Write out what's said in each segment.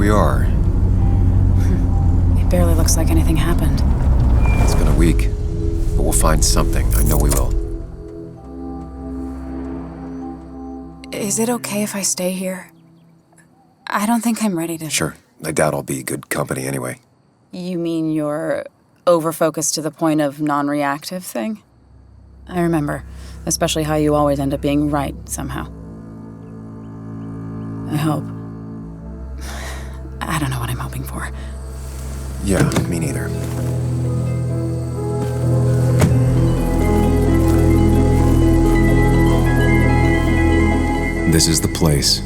we are. It barely looks like anything happened. It's been a week, but we'll find something. I know we will. Is it okay if I stay here? I don't think I'm ready to... Sure. I doubt I'll be good company anyway. You mean you're over-focused to the point of non-reactive thing? I remember, especially how you always end up being right somehow. I hope. I don't know what I'm hoping for. Yeah, me neither. This is the place.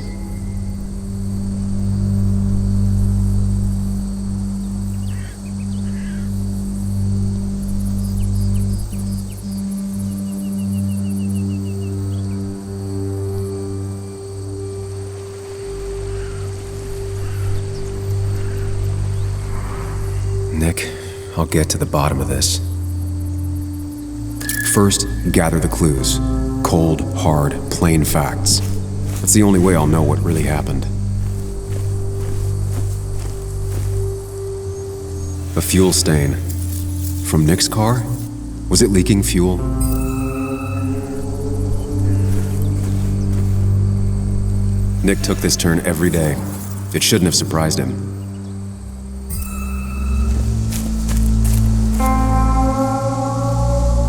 Nick, I'll get to the bottom of this. First, gather the clues. Cold, hard, plain facts. That's the only way I'll know what really happened. A fuel stain. From Nick's car? Was it leaking fuel? Nick took this turn every day. It shouldn't have surprised him.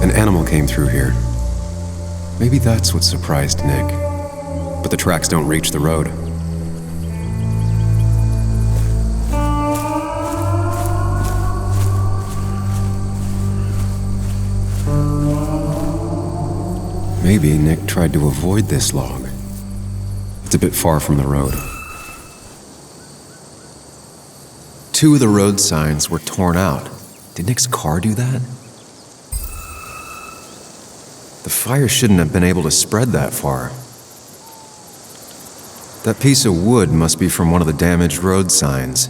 An animal came through here. Maybe that's what surprised Nick. But the tracks don't reach the road. Maybe Nick tried to avoid this log. It's a bit far from the road. 2 of the road signs were torn out. Did Nick's car do that? The fire shouldn't have been able to spread that far. That piece of wood must be from one of the damaged road signs.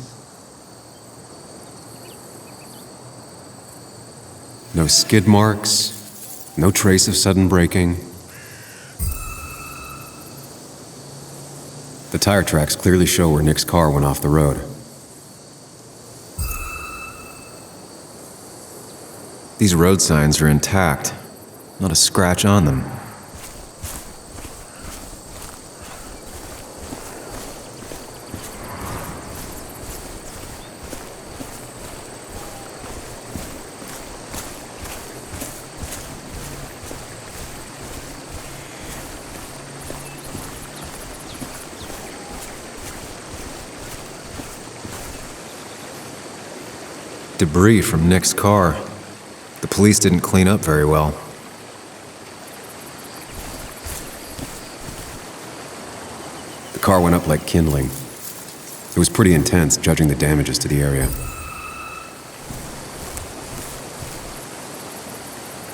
No skid marks, no trace of sudden braking. The tire tracks clearly show where Nick's car went off the road. These road signs are intact. Not a scratch on them. Debris from Nick's car. The police didn't clean up very well. The car went up like kindling. It was pretty intense, judging the damages to the area.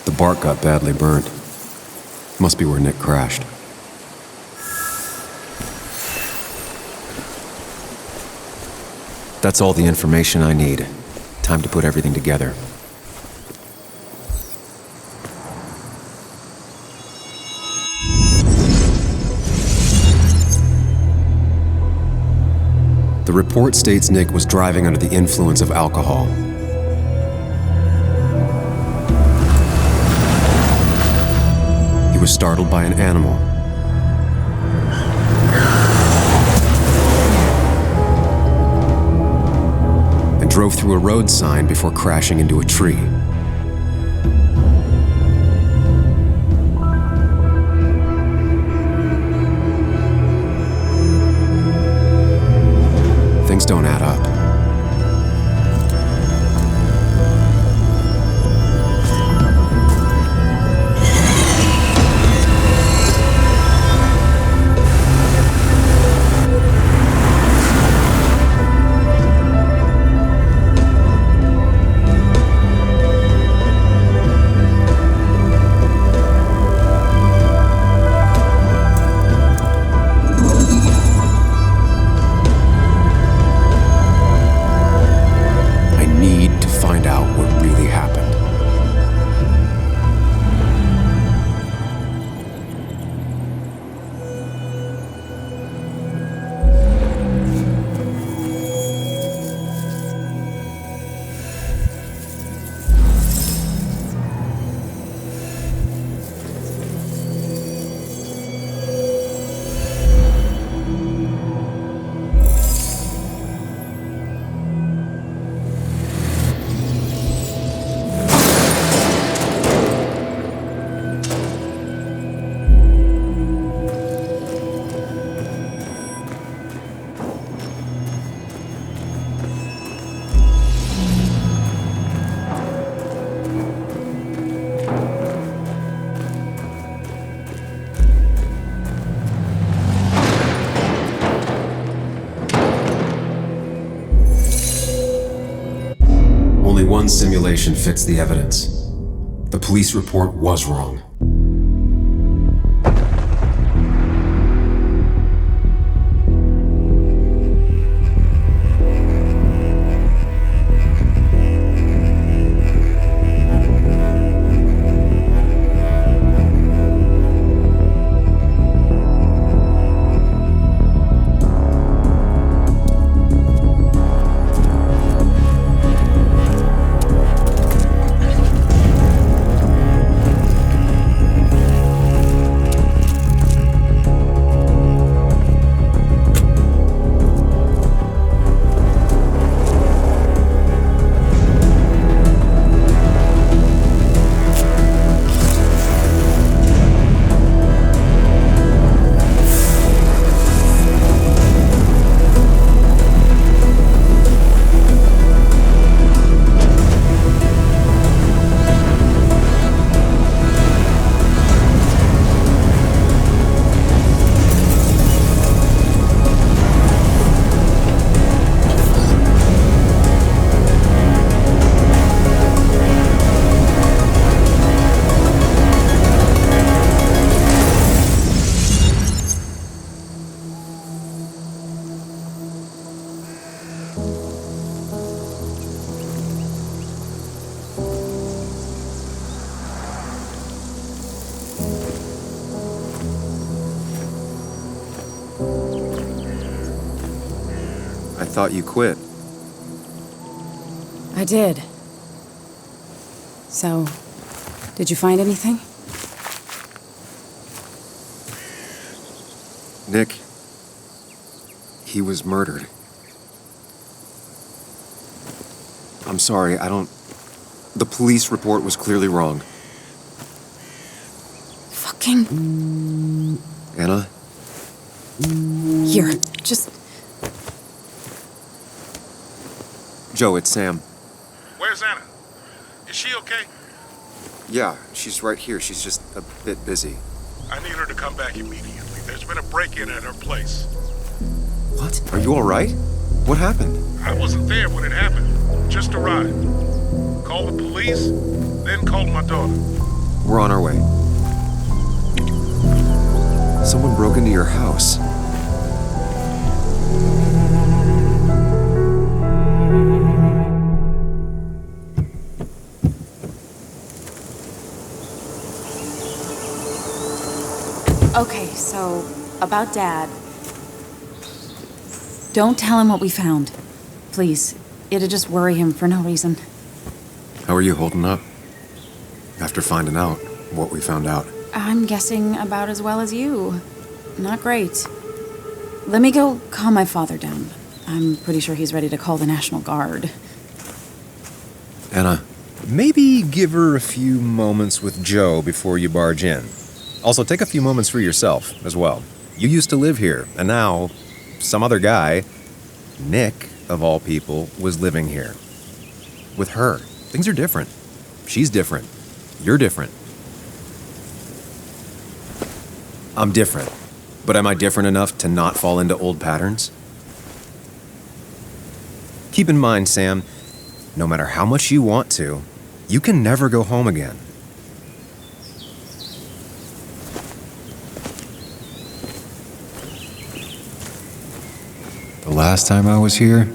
The bark got badly burnt. Must be where Nick crashed. That's all the information I need. Time to put everything together. The report states Nick was driving under the influence of alcohol. He was startled by an animal. And drove through a road sign before crashing into a tree. Things don't add up. one simulation fits the evidence. The police report was wrong. I thought you quit. I did. So, did you find anything? Nick, he was murdered. I'm sorry, the police report was clearly wrong. Fucking... Anna? Here, just... Joe, it's Sam. Where's Anna? Is she okay? Yeah, she's right here. She's just a bit busy. I need her to come back immediately. There's been a break-in at her place. What? Are you all right? What happened? I wasn't there when it happened. Just arrived. Called the police, then called my daughter. We're on our way. Someone broke into your house. Okay, so, about Dad. Don't tell him what we found. Please. It'd just worry him for no reason. How are you holding up? After finding out what we found out. I'm guessing about as well as you. Not great. Let me go calm my father down. I'm pretty sure he's ready to call the National Guard. Anna. Maybe give her a few moments with Joe before you barge in. Also, take a few moments for yourself as well. You used to live here, and now some other guy, Nick, of all people, was living here. With her. Things are different. She's different. You're different. I'm different. But am I different enough to not fall into old patterns? Keep in mind, Sam, no matter how much you want to, you can never go home again. The last time I was here,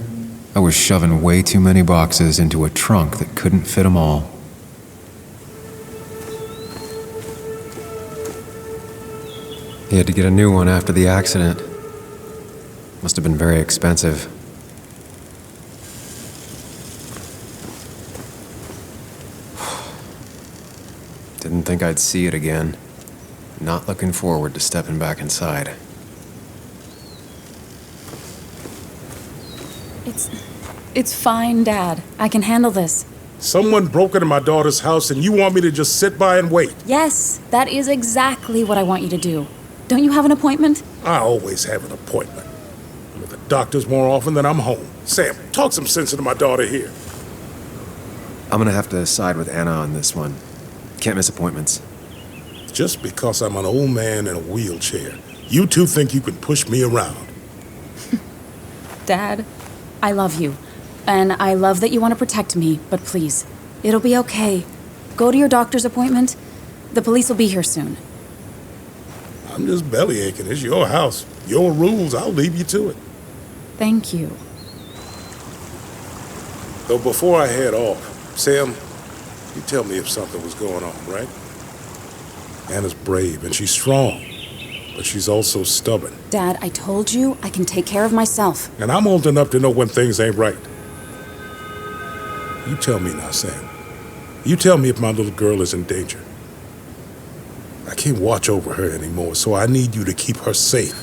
I was shoving way too many boxes into a trunk that couldn't fit them all. He had to get a new one after the accident. Must have been very expensive. Didn't think I'd see it again. Not looking forward to stepping back inside. It's fine, Dad. I can handle this. Someone broke into my daughter's house and you want me to just sit by and wait? Yes, that is exactly what I want you to do. Don't you have an appointment? I always have an appointment. I'm at the doctor's more often than I'm home. Sam, talk some sense into my daughter here. I'm gonna have to side with Anna on this one. Can't miss appointments. Just because I'm an old man in a wheelchair, you two think you can push me around. Dad, I love you. And I love that you want to protect me, but please, it'll be okay. Go to your doctor's appointment. The police will be here soon. I'm just belly aching. It's your house, your rules. I'll leave you to it. Thank you. So before I head off, Sam, you tell me if something was going on, right? Anna's brave and she's strong, but she's also stubborn. Dad, I told you I can take care of myself. And I'm old enough to know when things ain't right. You tell me now, Sam. You tell me if my little girl is in danger. I can't watch over her anymore, so I need you to keep her safe.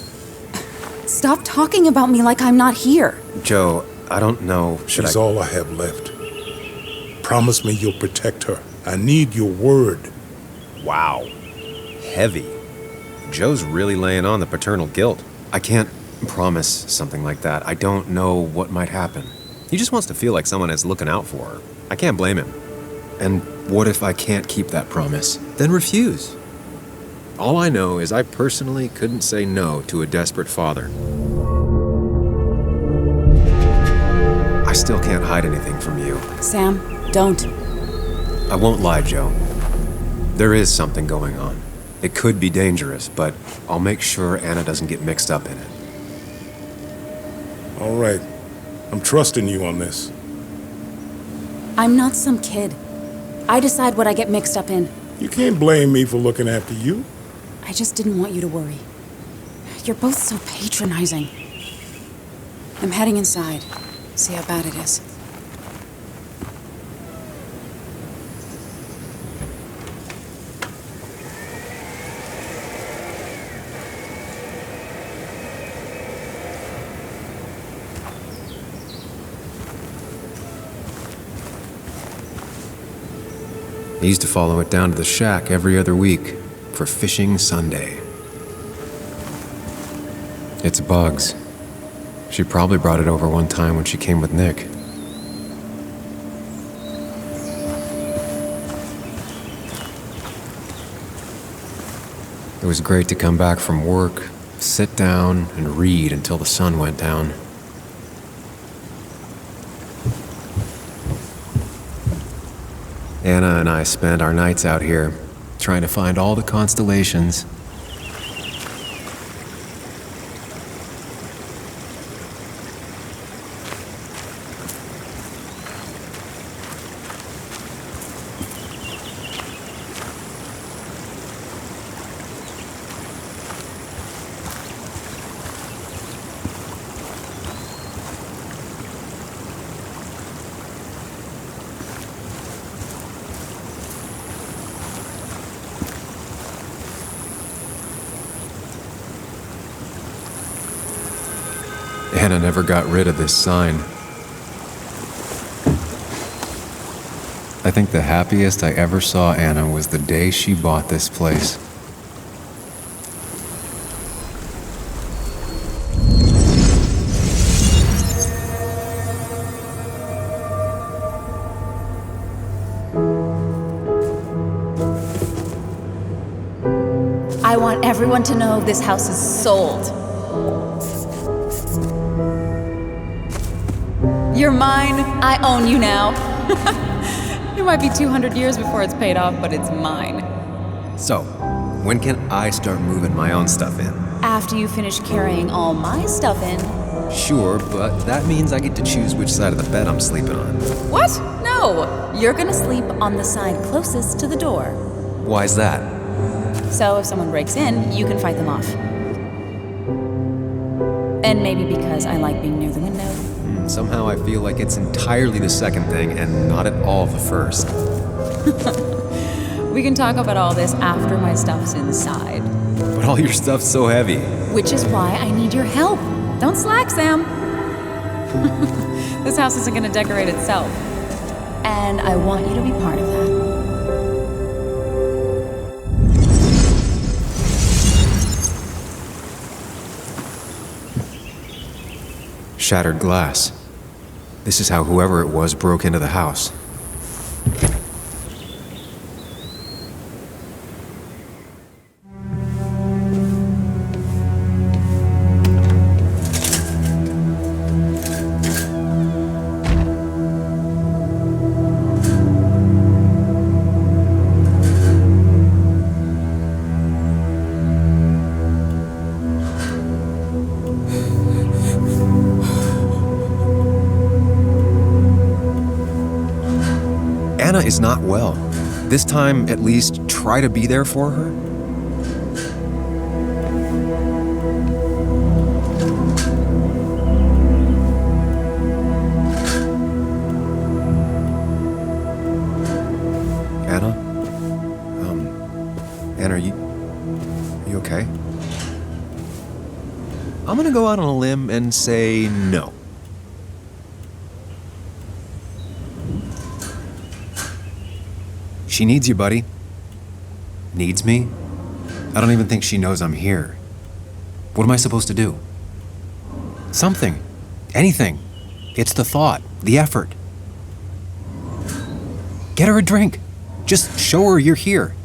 Stop talking about me like I'm not here. Joe, I don't know. She's all I have left. Promise me you'll protect her. I need your word. Wow. Heavy. Joe's really laying on the paternal guilt. I can't promise something like that. I don't know what might happen. He just wants to feel like someone is looking out for her. I can't blame him. And what if I can't keep that promise? Then refuse. All I know is I personally couldn't say no to a desperate father. I still can't hide anything from you. Sam, don't. I won't lie, Joe. There is something going on. It could be dangerous, but I'll make sure Anna doesn't get mixed up in it. All right. I'm trusting you on this. I'm not some kid. I decide what I get mixed up in. You can't blame me for looking after you. I just didn't want you to worry. You're both so patronizing. I'm heading inside. See how bad it is. I used to follow it down to the shack every other week for fishing Sunday. It's Bugs. She probably brought it over one time when she came with Nick. It was great to come back from work, sit down, and read until the sun went down. Anna and I spent our nights out here, trying to find all the constellations. Anna never got rid of this sign. I think the happiest I ever saw Anna was the day she bought this place. I want everyone to know this house is sold. You're mine. I own you now. It might be 200 years before it's paid off, but it's mine. So, when can I start moving my own stuff in? After you finish carrying all my stuff in. Sure, but that means I get to choose which side of the bed I'm sleeping on. What? No. You're gonna sleep on the side closest to the door. Why's that? So if someone breaks in, you can fight them off. And maybe because I like being near the window. Somehow I feel like it's entirely the second thing and not at all the first. We can talk about all this after my stuff's inside. But all your stuff's so heavy. Which is why I need your help. Don't slack, Sam. This house isn't gonna decorate itself. And I want you to be part of that. Shattered glass. This is how whoever it was broke into the house. Anna is not well. This time, at least, try to be there for her. Anna? Anna, are you okay? I'm gonna go out on a limb and say no. She needs you, buddy. Needs me? I don't even think she knows I'm here. What am I supposed to do? Something. Anything. It's the thought, the effort. Get her a drink. Just show her you're here.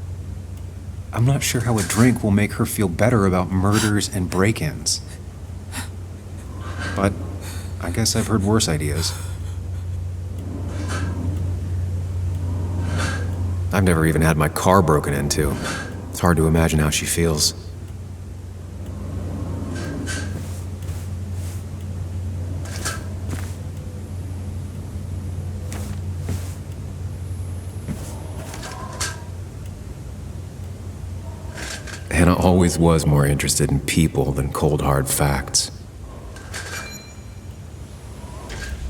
I'm not sure how a drink will make her feel better about murders and break-ins. But I guess I've heard worse ideas. I've never even had my car broken into. It's hard to imagine how she feels. Anna always was more interested in people than cold hard facts.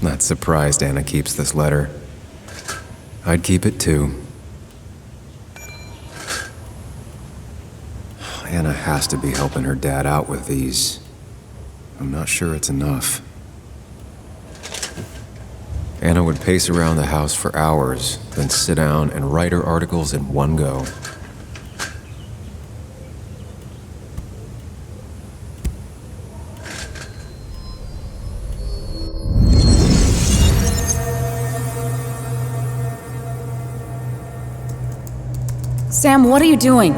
Not surprised Anna keeps this letter. I'd keep it too. Anna has to be helping her dad out with these. I'm not sure it's enough. Anna would pace around the house for hours, then sit down and write her articles in one go. Sam, what are you doing?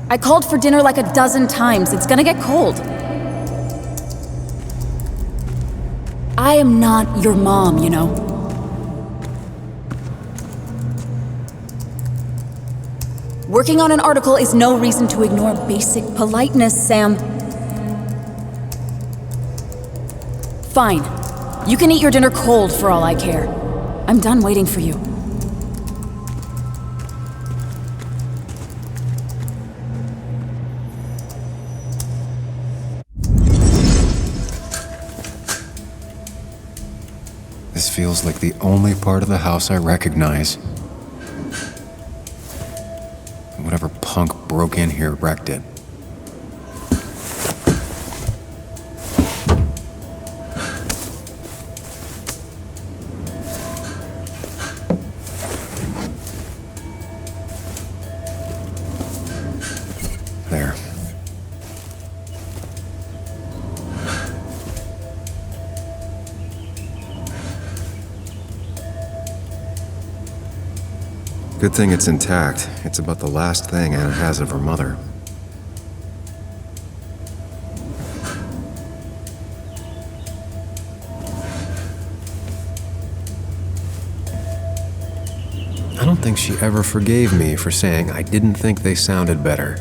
I called for dinner like a dozen times. It's gonna get cold. I am not your mom, you know. Working on an article is no reason to ignore basic politeness, Sam. Fine. You can eat your dinner cold for all I care. I'm done waiting for you. This feels like the only part of the house I recognize. Whatever punk broke in here wrecked it. There. Good thing it's intact. It's about the last thing Anna has of her mother. I don't think she ever forgave me for saying I didn't think they sounded better.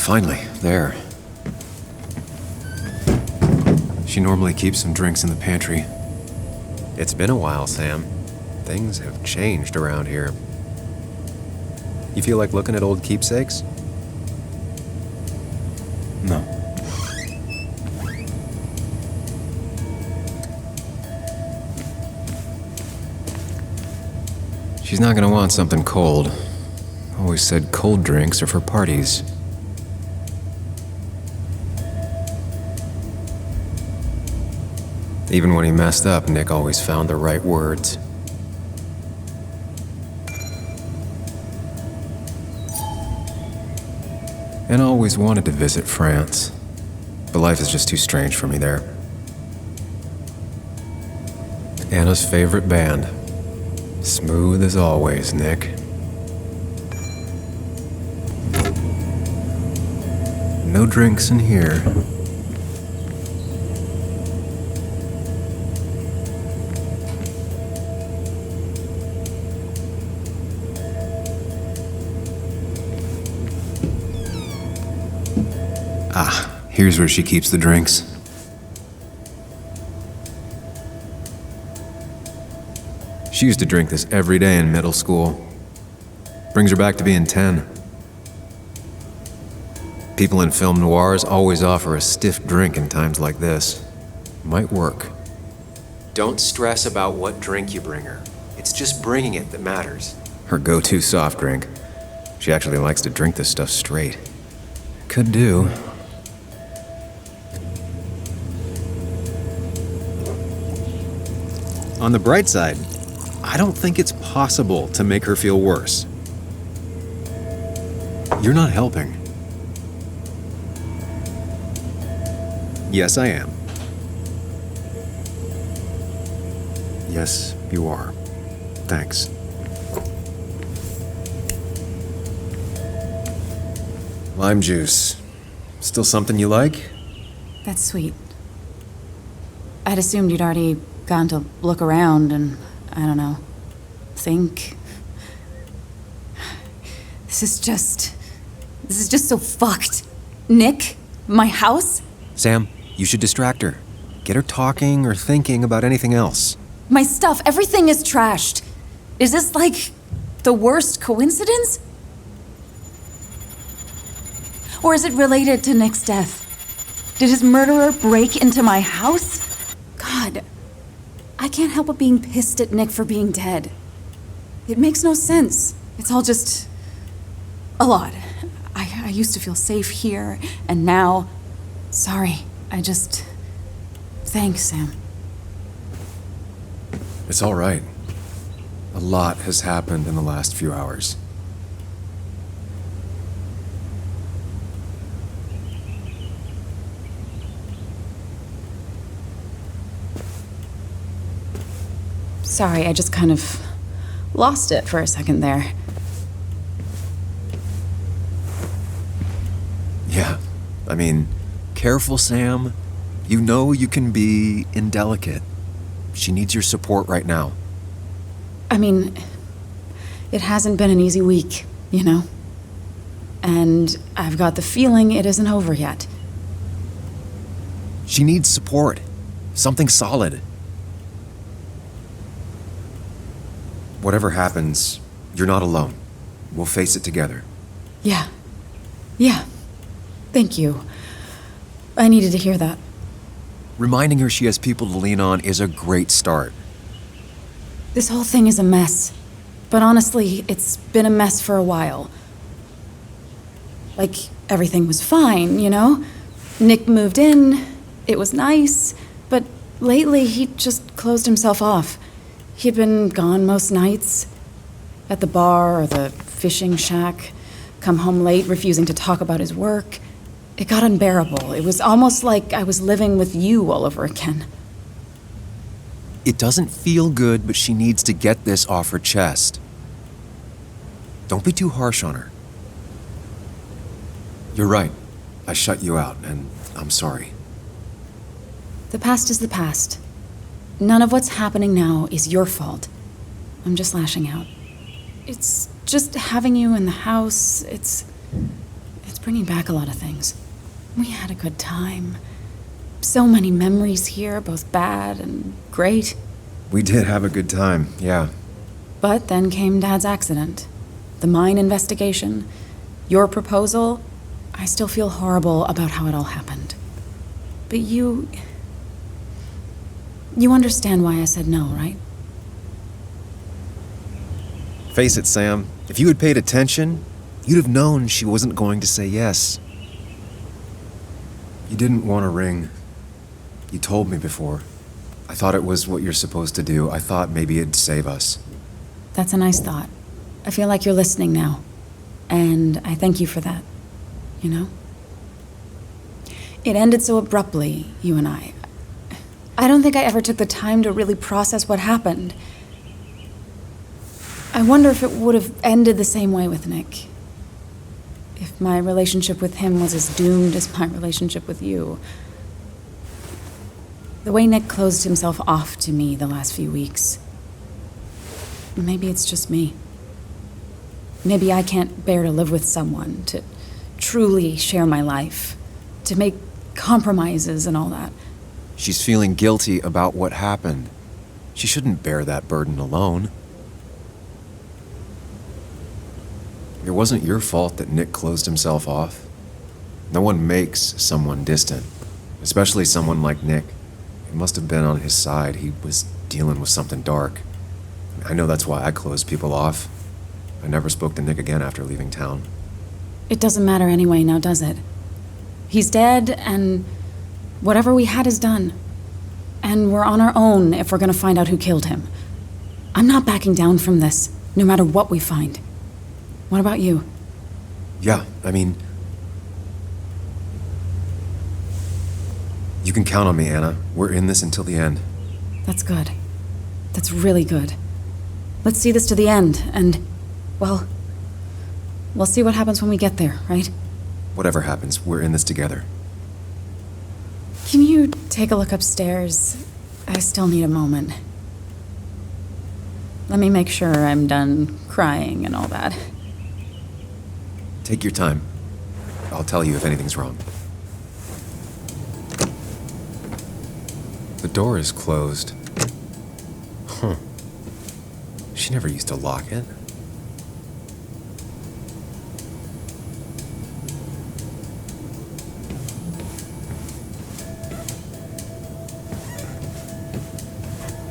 Finally, there. She normally keeps some drinks in the pantry. It's been a while, Sam. Things have changed around here. You feel like looking at old keepsakes? No. She's not gonna want something cold. Always said cold drinks are for parties. Even when he messed up, Nick always found the right words. And always wanted to visit France, but life is just too strange for me there. Anna's favorite band. Smooth as always, Nick. No drinks in here. Ah, here's where she keeps the drinks. She used to drink this every day in middle school. Brings her back to being 10. People in film noirs always offer a stiff drink in times like this. Might work. Don't stress about what drink you bring her. It's just bringing it that matters. Her go-to soft drink. She actually likes to drink this stuff straight. Could do. On the bright side, I don't think it's possible to make her feel worse. You're not helping. Yes, I am. Yes, you are. Thanks. Lime juice. Still something you like? That's sweet. I'd assumed you'd already gone to look around and, I don't know, think. This is just so fucked. Nick? My house? Sam, you should distract her. Get her talking or thinking about anything else. My stuff, everything is trashed. Is this like the worst coincidence? Or is it related to Nick's death? Did his murderer break into my house? God, I can't help but being pissed at Nick for being dead. It makes no sense. It's all just a lot. I used to feel safe here, and now, sorry, thanks, Sam. It's all right. A lot has happened in the last few hours. Sorry, I just kind of lost it for a second there. Yeah, I mean, careful, Sam. You know you can be indelicate. She needs your support right now. I mean, it hasn't been an easy week, you know? And I've got the feeling it isn't over yet. She needs support. Something solid. Whatever happens, you're not alone. We'll face it together. Yeah. Thank you. I needed to hear that. Reminding her she has people to lean on is a great start. This whole thing is a mess. But honestly, it's been a mess for a while. Like, everything was fine, you know? Nick moved in, it was nice, but lately he just closed himself off. He'd been gone most nights. At the bar or the fishing shack. Come home late, refusing to talk about his work. It got unbearable. It was almost like I was living with you all over again. It doesn't feel good, but she needs to get this off her chest. Don't be too harsh on her. You're right. I shut you out, and I'm sorry. The past is the past. None of what's happening now is your fault. I'm just lashing out. It's just having you in the house. It's bringing back a lot of things. We had a good time. So many memories here, both bad and great. We did have a good time, yeah. But then came Dad's accident. The mine investigation. Your proposal. I still feel horrible about how it all happened. But you understand why I said no, right? Face it, Sam. If you had paid attention, you'd have known she wasn't going to say yes. You didn't want a ring. You told me before. I thought it was what you're supposed to do. I thought maybe it'd save us. That's a nice thought. I feel like you're listening now. And I thank you for that. You know? It ended so abruptly, you and I. I don't think I ever took the time to really process what happened. I wonder if it would have ended the same way with Nick. If my relationship with him was as doomed as my relationship with you. The way Nick closed himself off to me the last few weeks. Maybe it's just me. Maybe I can't bear to live with someone, to truly share my life, to make compromises and all that. She's feeling guilty about what happened. She shouldn't bear that burden alone. It wasn't your fault that Nick closed himself off. No one makes someone distant, especially someone like Nick. It must have been on his side. He was dealing with something dark. I know that's why I closed people off. I never spoke to Nick again after leaving town. It doesn't matter anyway now, does it? He's dead, and whatever we had is done. And we're on our own if we're gonna find out who killed him. I'm not backing down from this, no matter what we find. What about you? Yeah, I mean... You can count on me, Anna. We're in this until the end. That's good. That's really good. Let's see this to the end, and, well, we'll see what happens when we get there, right? Whatever happens, we're in this together. Can you take a look upstairs? I still need a moment. Let me make sure I'm done crying and all that. Take your time. I'll tell you if anything's wrong. The door is closed. Huh. She never used to lock it.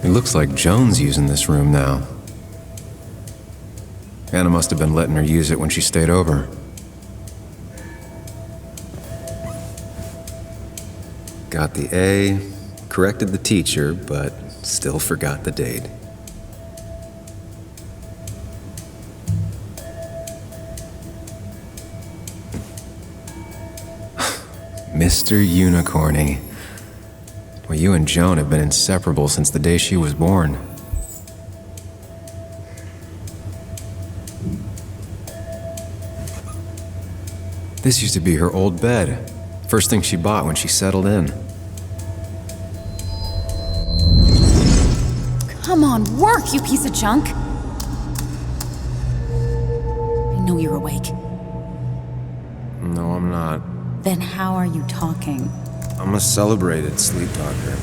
It looks like Joan's using this room now. Anna must have been letting her use it when she stayed over. Got the A, corrected the teacher, but still forgot the date. Mr. Unicorny. Well, you and Joan have been inseparable since the day she was born. This used to be her old bed. First thing she bought when she settled in. Come on, work, you piece of junk! I know you're awake. No, I'm not. Then how are you talking? I'm a celebrated sleep talker.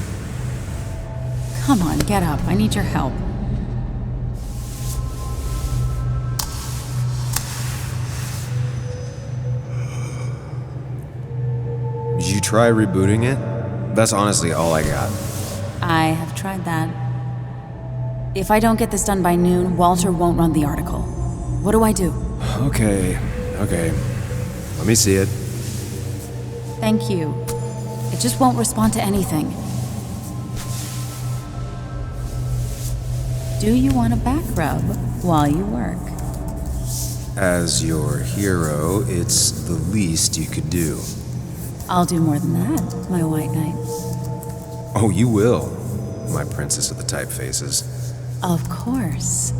Come on, get up. I need your help. Did you try rebooting it? That's honestly all I got. I have tried that. If I don't get this done by noon, Walter won't run the article. What do I do? Okay. Let me see it. Thank you. It just won't respond to anything. Do you want a back rub while you work? As your hero, it's the least you could do. I'll do more than that, my white knight. Oh, you will, my princess of the typefaces. Of course.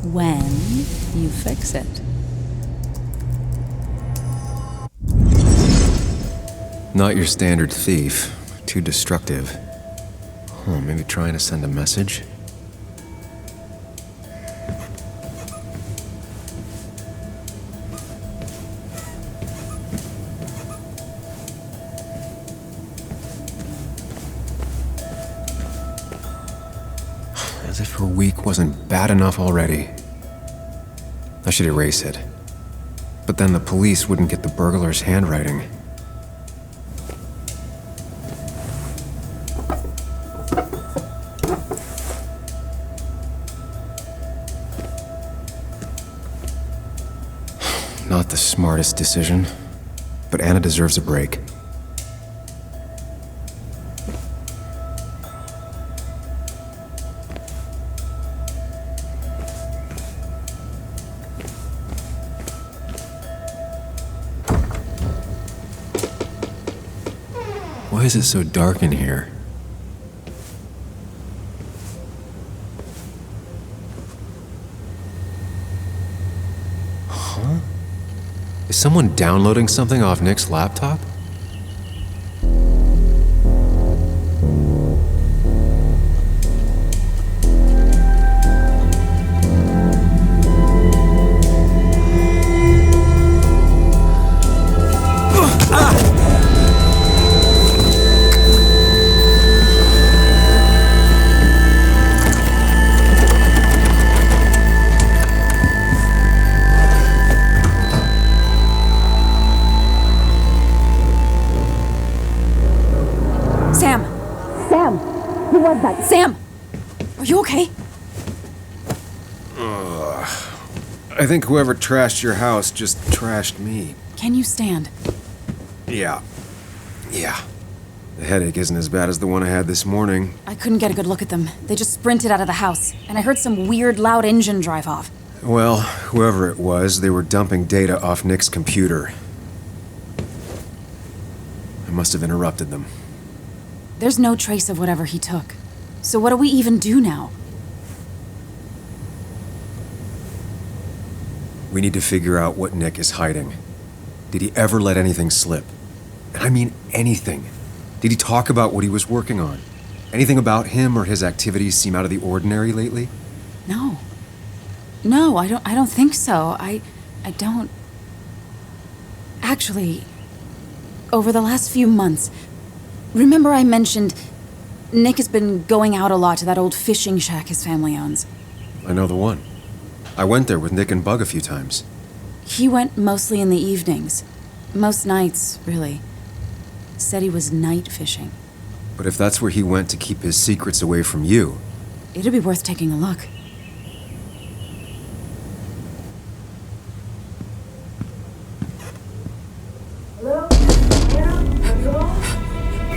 When you fix it. Not your standard thief. Too destructive. Oh, maybe trying to send a message? As if her week wasn't bad enough already. I should erase it. But then the police wouldn't get the burglar's handwriting. Not the smartest decision, but Anna deserves a break. Why is it so dark in here? Huh? Is someone downloading something off Nick's laptop? Sam! Are you okay? I think whoever trashed your house just trashed me. Can you stand? Yeah. The headache isn't as bad as the one I had this morning. I couldn't get a good look at them. They just sprinted out of the house, and I heard some weird, loud engine drive off. Well, whoever it was, they were dumping data off Nick's computer. I must have interrupted them. There's no trace of whatever he took. So what do we even do now? We need to figure out what Nick is hiding. Did he ever let anything slip? And I mean anything. Did he talk about what he was working on? Anything about him or his activities seem out of the ordinary lately? No. No, I don't think so. I don't... Actually, over the last few months, remember I mentioned Nick has been going out a lot to that old fishing shack his family owns. I know the one. I went there with Nick and Bug a few times. He went mostly in the evenings. Most nights, really. Said he was night fishing. But if that's where he went to keep his secrets away from you... It'd be worth taking a look. Hello? Hello?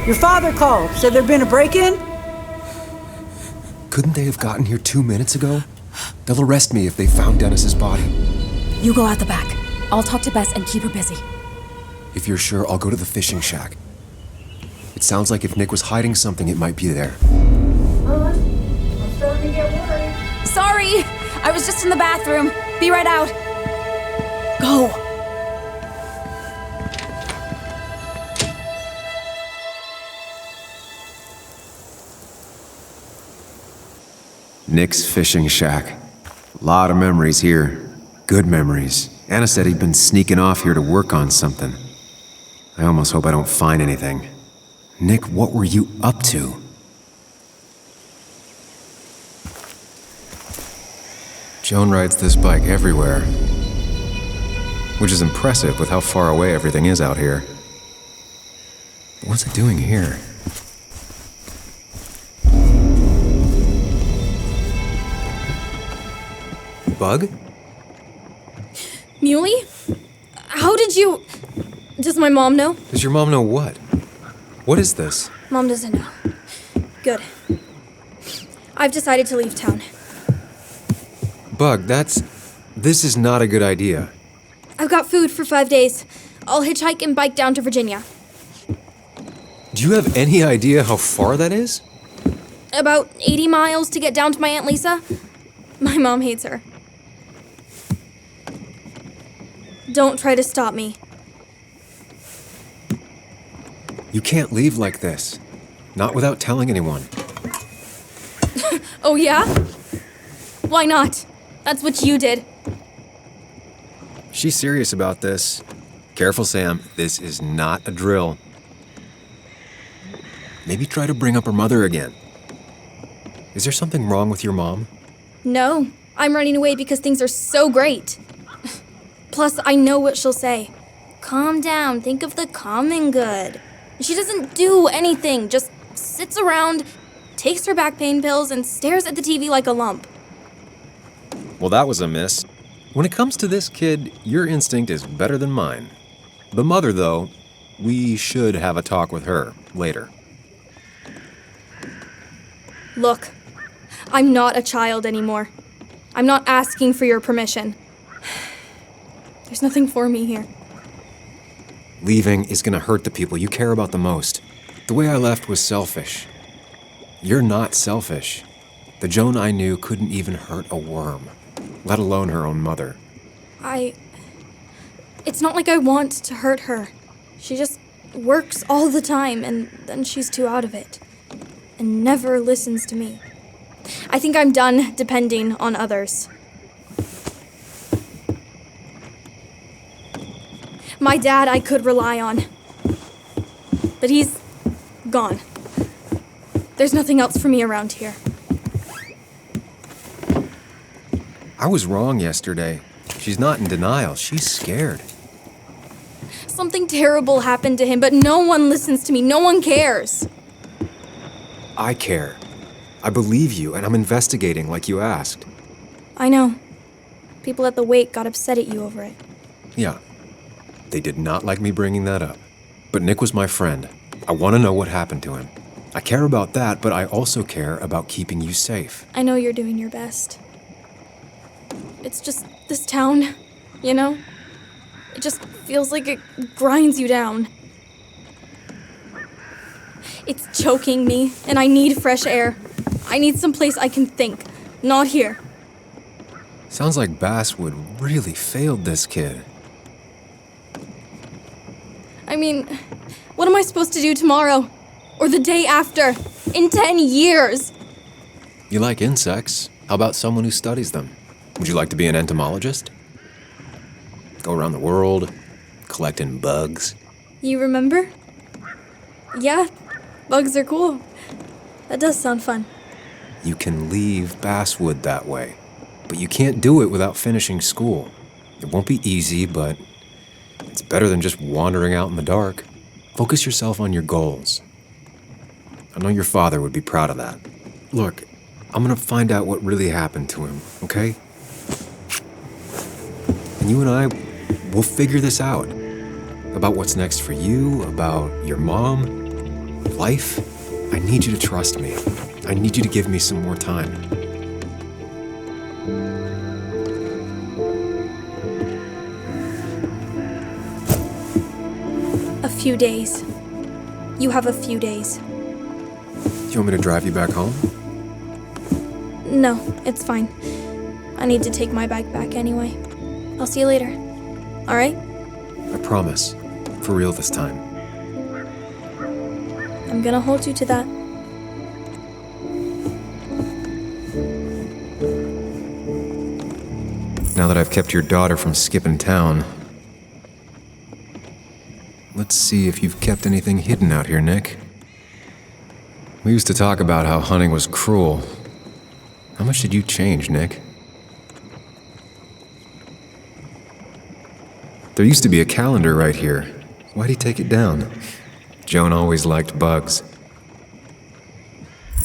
Your father called. Said there'd been a break-in? Couldn't they have gotten here 2 minutes ago? They'll arrest me if they found Dennis's body. You go out the back. I'll talk to Bess and keep her busy. If you're sure, I'll go to the fishing shack. It sounds like if Nick was hiding something, it might be there. I'm starting to get worried. Sorry! I was just in the bathroom. Be right out. Go! Nick's fishing shack. A lot of memories here. Good memories. Anna said he'd been sneaking off here to work on something. I almost hope I don't find anything. Nick, what were you up to? Joan rides this bike everywhere. Which is impressive with how far away everything is out here. But what's it doing here? Bug? Muley? How did you... Does my mom know? Does your mom know what? What is this? Mom doesn't know. Good. I've decided to leave town. Bug, this is not a good idea. I've got food for 5 days. I'll hitchhike and bike down to Virginia. Do you have any idea how far that is? About 80 miles to get down to my Aunt Lisa. My mom hates her. Don't try to stop me. You can't leave like this. Not without telling anyone. Oh yeah? Why not? That's what you did. She's serious about this. Careful, Sam. This is not a drill. Maybe try to bring up her mother again. Is there something wrong with your mom? No, I'm running away because things are so great. Plus, I know what she'll say. Calm down, think of the common good. She doesn't do anything, just sits around, takes her back pain pills, and stares at the TV like a lump. Well, that was a miss. When it comes to this kid, your instinct is better than mine. The mother, though, we should have a talk with her later. Look, I'm not a child anymore. I'm not asking for your permission. There's nothing for me here. Leaving is gonna hurt the people you care about the most. The way I left was selfish. You're not selfish. The Joan I knew couldn't even hurt a worm, let alone her own mother. It's not like I want to hurt her. She just works all the time, and then she's too out of it. And never listens to me. I think I'm done depending on others. My dad I could rely on. But he's gone. There's nothing else for me around here. I was wrong yesterday. She's not in denial. She's scared. Something terrible happened to him, but no one listens to me. No one cares. I care. I believe you, and I'm investigating like you asked. I know. People at the wake got upset at you over it. Yeah. They did not like me bringing that up. But Nick was my friend. I want to know what happened to him. I care about that, but I also care about keeping you safe. I know you're doing your best. It's just this town, you know? It just feels like it grinds you down. It's choking me, and I need fresh air. I need someplace I can think, not here. Sounds like Basswood really failed this kid. I mean, what am I supposed to do tomorrow? Or the day after? In 10 years? You like insects? How about someone who studies them? Would you like to be an entomologist? Go around the world, collecting bugs? You remember? Yeah, bugs are cool. That does sound fun. You can leave Basswood that way, but you can't do it without finishing school. It won't be easy, but it's better than just wandering out in the dark. Focus yourself on your goals. I know your father would be proud of that. Look, I'm gonna find out what really happened to him, okay? And you and I, we'll figure this out. About what's next for you, about your mom, life. I need you to trust me. I need you to give me some more time. A few days. You have a few days. Do you want me to drive you back home? No, it's fine. I need to take my bag back anyway. I'll see you later. All right? I promise. For real this time. I'm gonna hold you to that. Now that I've kept your daughter from skipping town, let's see if you've kept anything hidden out here, Nick. We used to talk about how hunting was cruel. How much did you change, Nick? There used to be a calendar right here. Why'd he take it down? Joan always liked bugs.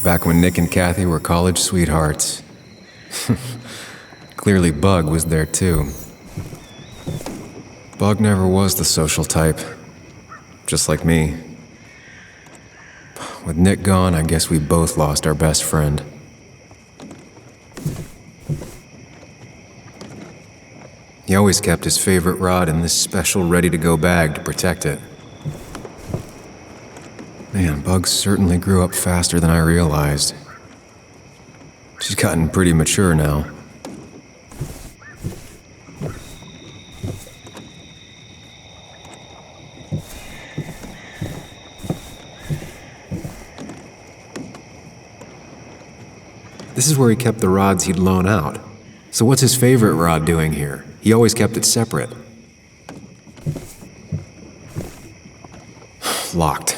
Back when Nick and Kathy were college sweethearts. Clearly Bug was there too. Bug never was the social type. Just like me. With Nick gone, I guess we both lost our best friend. He always kept his favorite rod in this special ready-to-go bag to protect it. Man, Bug certainly grew up faster than I realized. She's gotten pretty mature now. This is where he kept the rods he'd loan out. So what's his favorite rod doing here? He always kept it separate. Locked.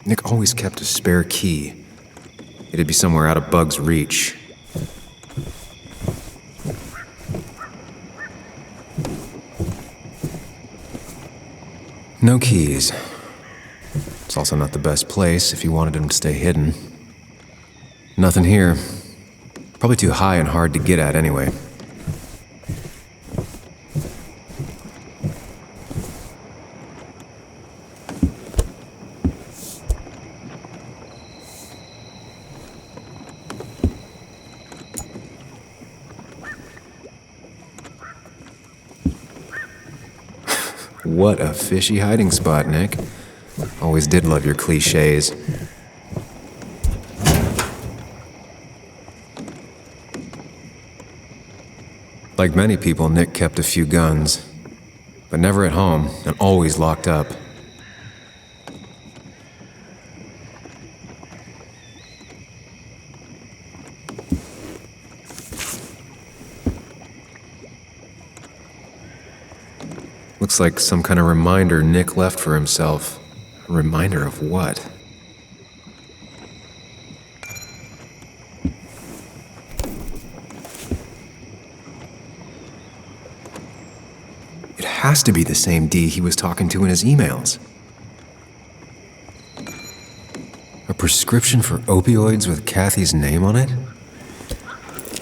Nick always kept a spare key. It'd be somewhere out of Bug's reach. No keys. It's also not the best place if you wanted him to stay hidden. Nothing here. Probably too high and hard to get at anyway. What a fishy hiding spot, Nick. Always did love your cliches. Like many people, Nick kept a few guns, but never at home and always locked up. Looks like some kind of reminder Nick left for himself. A reminder of what? It has to be the same D he was talking to in his emails. A prescription for opioids with Kathy's name on it?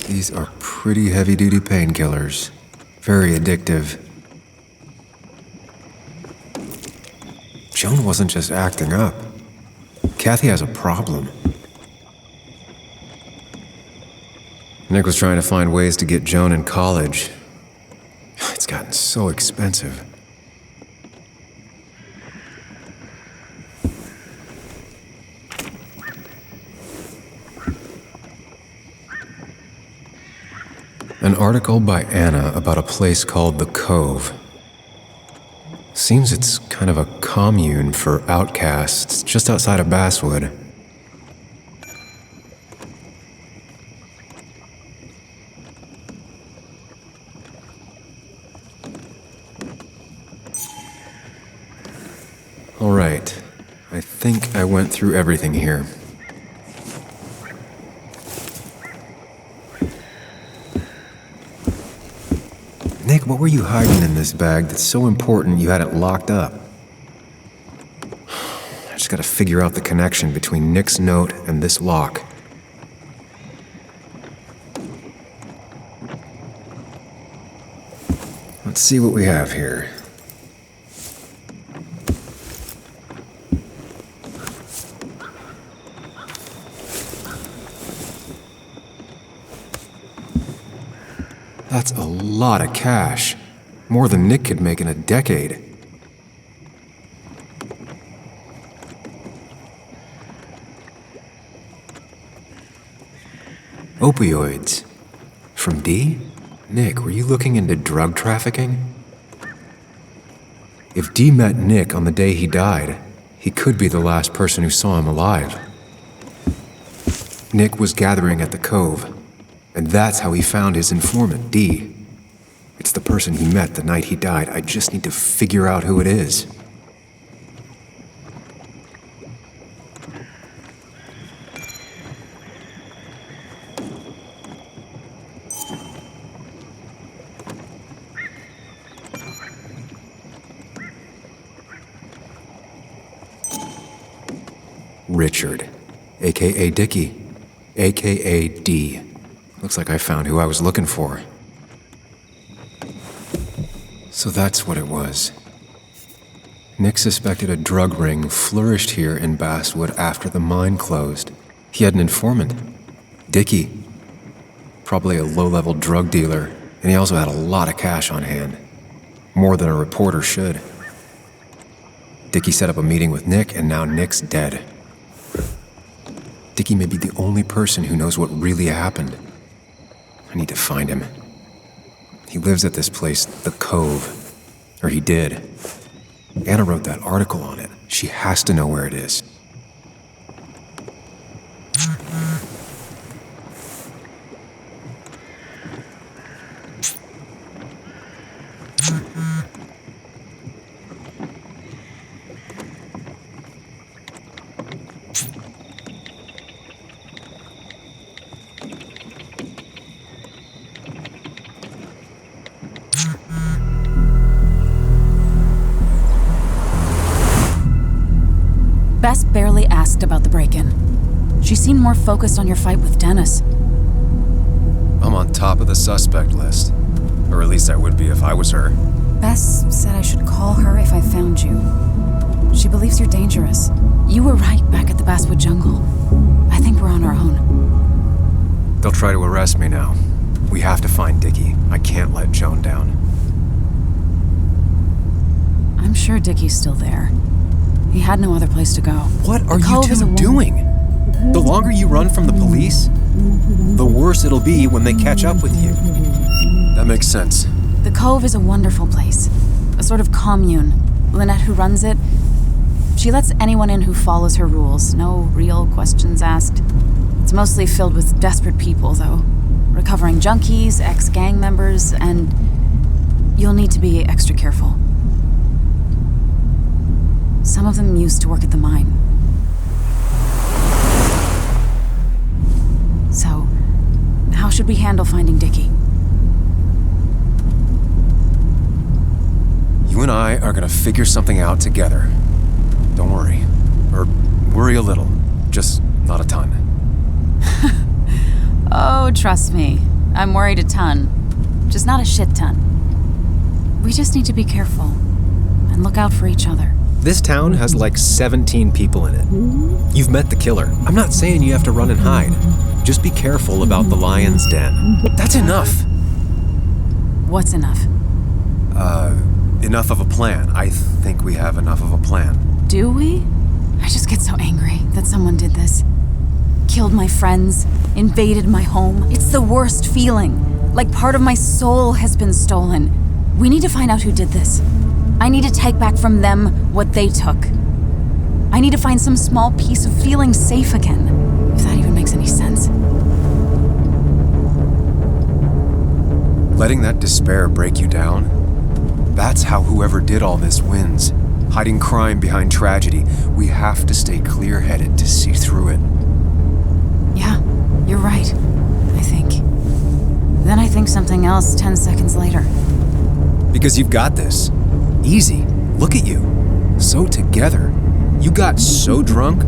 These are pretty heavy-duty painkillers. Very addictive. Joan wasn't just acting up. Kathy has a problem. Nick was trying to find ways to get Joan in college. It's gotten so expensive. An article by Anna about a place called The Cove. Seems it's kind of a commune for outcasts just outside of Basswood. All right, I think I went through everything here. Nick, what were you hiding in this bag that's so important you had it locked up? I just gotta figure out the connection between Nick's note and this lock. Let's see what we have here. That's a lot of cash. More than Nick could make in a decade. Opioids. From D? Nick, were you looking into drug trafficking? If D met Nick on the day he died, he could be the last person who saw him alive. Nick was gathering at the Cove. And that's how he found his informant, D. It's the person he met the night he died. I just need to figure out who it is. Richard, a.k.a. Dickie, a.k.a. D. Looks like I found who I was looking for. So that's what it was. Nick suspected a drug ring flourished here in Basswood after the mine closed. He had an informant, Dickie. Probably a low-level drug dealer, and he also had a lot of cash on hand. More than a reporter should. Dickie set up a meeting with Nick, and now Nick's dead. Dickie may be the only person who knows what really happened. I need to find him. He lives at this place, The Cove. Or he did. Anna wrote that article on it. She has to know where it is. Bess barely asked about the break-in. She seemed more focused on your fight with Dennis. I'm on top of the suspect list. Or at least I would be if I was her. Bess said I should call her if I found you. She believes you're dangerous. You were right back at the Basswood jungle. I think we're on our own. They'll try to arrest me now. We have to find Dickie. I can't let Joan down. I'm sure Dickie's still there. He had no other place to go. What are The you Cove is a two doing? The longer you run from the police, the worse it'll be when they catch up with you. That makes sense. The Cove is a wonderful place. A sort of commune. Lynette, who runs it, she lets anyone in who follows her rules. No real questions asked. It's mostly filled with desperate people, though. Recovering junkies, ex-gang members, and you'll need to be extra careful. Some of them used to work at the mine. So, how should we handle finding Dickie? You and I are gonna figure something out together. Don't worry. Or worry a little. Just not a ton. Oh, trust me. I'm worried a ton. Just not a shit ton. We just need to be careful. And look out for each other. This town has like 17 people in it. You've met the killer. I'm not saying you have to run and hide. Just be careful about the lion's den. That's enough. What's enough? Enough of a plan. I think we have enough of a plan. Do we? I just get so angry that someone did this. Killed my friends, invaded my home. It's the worst feeling. Like part of my soul has been stolen. We need to find out who did this. I need to take back from them what they took. I need to find some small piece of feeling safe again, if that even makes any sense. Letting that despair break you down? That's how whoever did all this wins. Hiding crime behind tragedy. We have to stay clear-headed to see through it. Yeah, you're right, I think. Then I think something else 10 seconds later. Because you've got this. Easy. Look at you. So together. You got so drunk,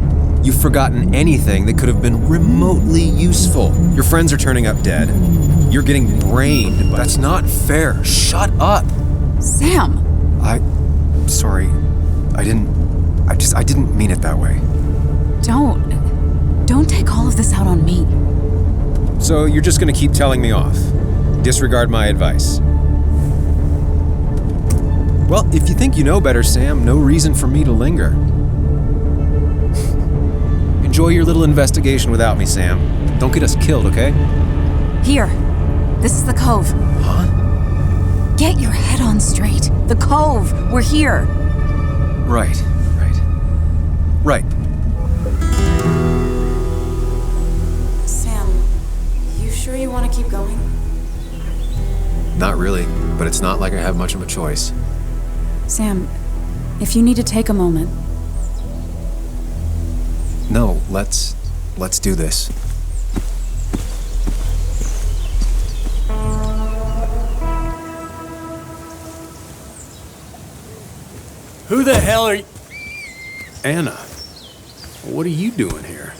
you've forgotten anything that could have been remotely useful. Your friends are turning up dead. You're getting brained. That's not fair. Shut up. Sam! Sorry. I didn't mean it that way. Don't take all of this out on me. So you're just gonna keep telling me off? Disregard my advice? Well, if you think you know better, Sam, no reason for me to linger. Enjoy your little investigation without me, Sam. Don't get us killed, okay? Here. This is the Cove. Huh? Get your head on straight. The Cove. We're here. Right. Sam, you sure you want to keep going? Not really, but it's not like I have much of a choice. Sam, if you need to take a moment. No, let's do this. Who the hell are you? Anna, what are you doing here?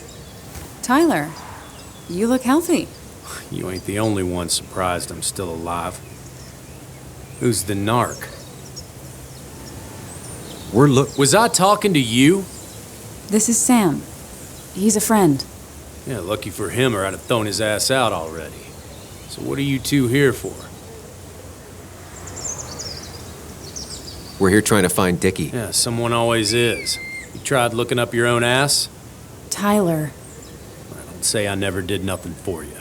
Tyler, you look healthy. You ain't the only one surprised I'm still alive. Who's the narc? Was I talking to you? This is Sam. He's a friend. Yeah, lucky for him or I'd have thrown his ass out already. So what are you two here for? We're here trying to find Dickie. Yeah, someone always is. You tried looking up your own ass? Tyler. I don't say I never did nothing for you.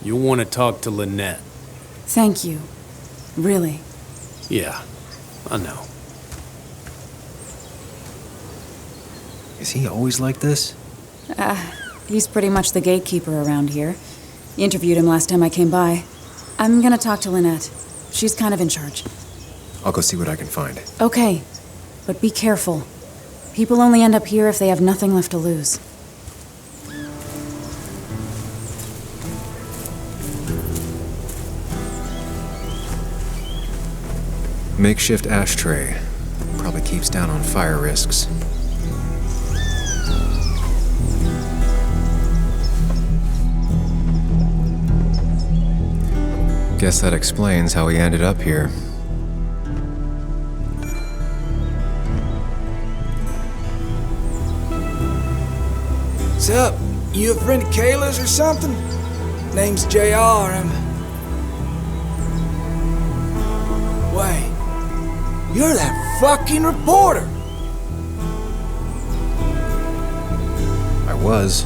You'll want to talk to Lynette. Thank you. Really. Yeah, I know. Is he always like this? He's pretty much the gatekeeper around here. Interviewed him last time I came by. I'm gonna talk to Lynette. She's kind of in charge. I'll go see what I can find. Okay, but be careful. People only end up here if they have nothing left to lose. Makeshift ashtray. Probably keeps down on fire risks. Guess that explains how he ended up here. What's up? You a friend of Kayla's or something? Name's JR. Wait. You're that fucking reporter. was.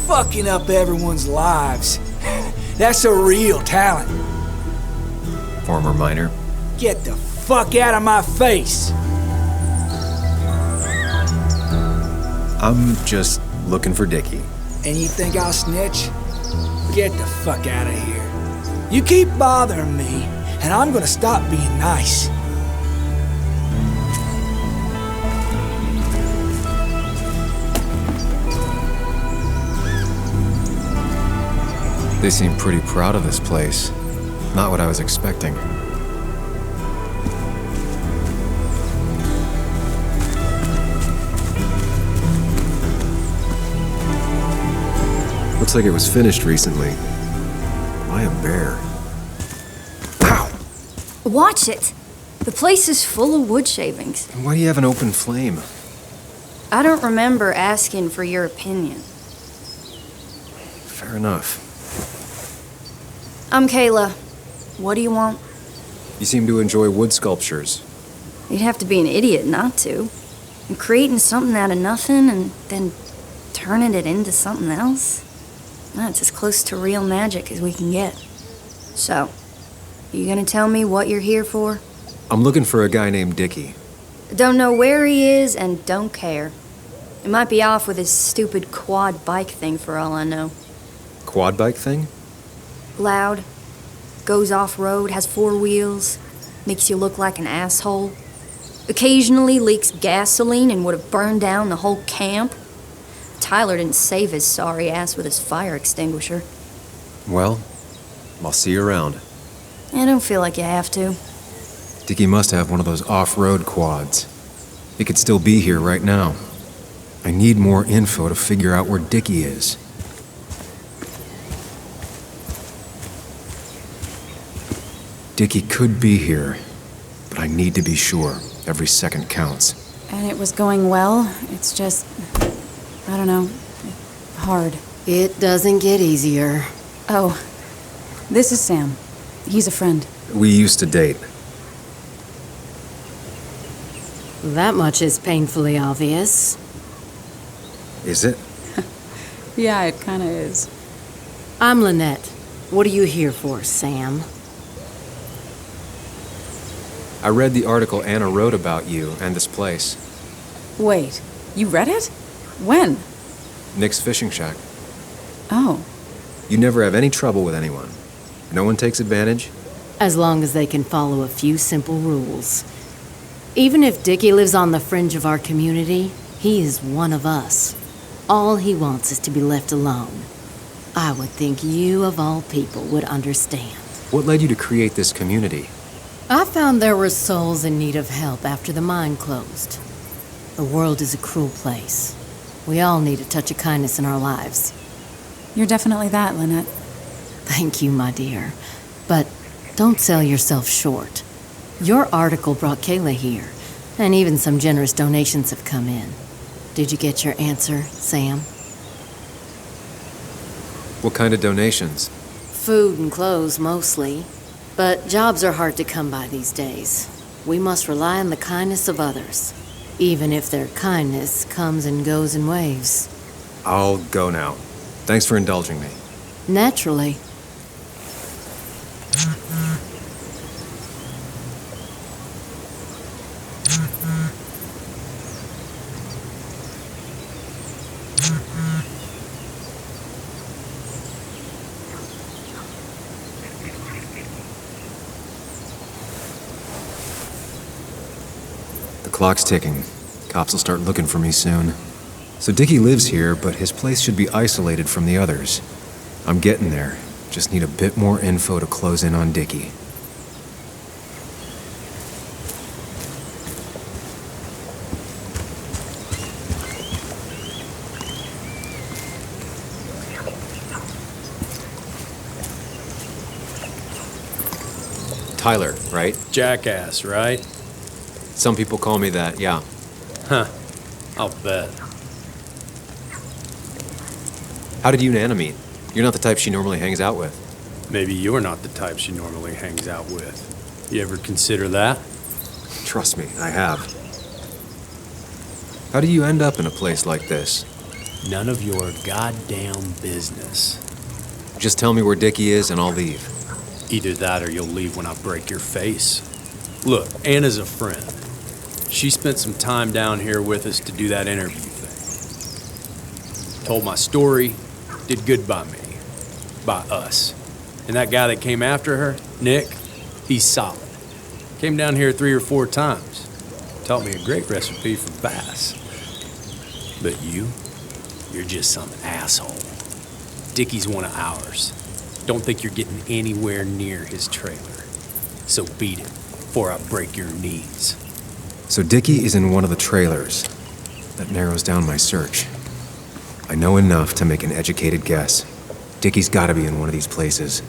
Fucking up everyone's lives. That's a real talent. Former miner. Get the fuck out of my face. I'm just looking for Dickie. And you think I'll snitch? Get the fuck out of here. You keep bothering me, and I'm gonna stop being nice. They seem pretty proud of this place. Not what I was expecting. Looks like it was finished recently. Why a bear? Ow! Watch it. The place is full of wood shavings. Why do you have an open flame? I don't remember asking for your opinion. Fair enough. I'm Kayla. What do you want? You seem to enjoy wood sculptures. You'd have to be an idiot not to. And creating something out of nothing and then turning it into something else? That's as close to real magic as we can get. So, you gonna tell me what you're here for? I'm looking for a guy named Dickie. Don't know where he is and don't care. He might be off with his stupid quad bike thing for all I know. Quad bike thing? Loud, goes off-road, has 4 wheels, makes you look like an asshole. Occasionally leaks gasoline and would have burned down the whole camp. Tyler didn't save his sorry ass with his fire extinguisher. Well, I'll see you around. I don't feel like you have to. Dickie must have one of those off-road quads. He could still be here right now. I need more info to figure out where Dickie is. Dickie could be here, but I need to be sure. Every second counts. And it was going well. It's just, I don't know, hard. It doesn't get easier. Oh, this is Sam. He's a friend. We used to date. That much is painfully obvious. Is it? Yeah, it kind of is. I'm Lynette. What are you here for, Sam? I read the article Anna wrote about you and this place. Wait, you read it? When? Nick's fishing shack. Oh. You never have any trouble with anyone. No one takes advantage. As long as they can follow a few simple rules. Even if Dickie lives on the fringe of our community, he is one of us. All he wants is to be left alone. I would think you, of all people, would understand. What led you to create this community? I found there were souls in need of help after the mine closed. The world is a cruel place. We all need a touch of kindness in our lives. You're definitely that, Lynette. Thank you, my dear. But don't sell yourself short. Your article brought Kayla here, and even some generous donations have come in. Did you get your answer, Sam? What kind of donations? Food and clothes, mostly. But jobs are hard to come by these days. We must rely on the kindness of others, even if their kindness comes and goes in waves. I'll go now. Thanks for indulging me. Naturally. The clock's ticking. Cops will start looking for me soon. So Dickie lives here, but his place should be isolated from the others. I'm getting there. Just need a bit more info to close in on Dickie. Tyler, right? Jackass, right? Some people call me that, yeah. Huh. I'll bet. How did you and Anna meet? You're not the type she normally hangs out with. Maybe you're not the type she normally hangs out with. You ever consider that? Trust me, I have. How do you end up in a place like this? None of your goddamn business. Just tell me where Dickie is and I'll leave. Either that or you'll leave when I break your face. Look, Anna's a friend. She spent some time down here with us to do that interview thing. Told my story, did good by me. By us. And that guy that came after her, Nick, he's solid. Came down here 3 or 4 times. Taught me a great recipe for bass. But you're just some asshole. Dickie's one of ours. Don't think you're getting anywhere near his trailer. So beat it before I break your knees. So Dickie is in one of the trailers. That narrows down my search. I know enough to make an educated guess. Dickie's gotta be in one of these places.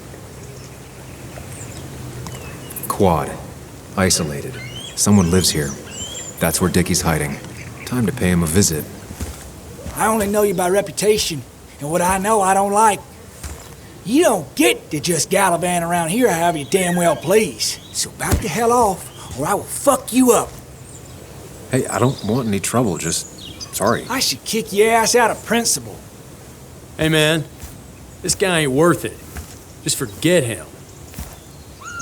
Quad. Isolated. Someone lives here. That's where Dickie's hiding. Time to pay him a visit. I only know you by reputation, and what I know I don't like. You don't get to just gallivant around here however you damn well please. So back the hell off, or I will fuck you up. Hey, I don't want any trouble, just... sorry. I should kick your ass out of principle. Hey man, this guy ain't worth it. Just forget him.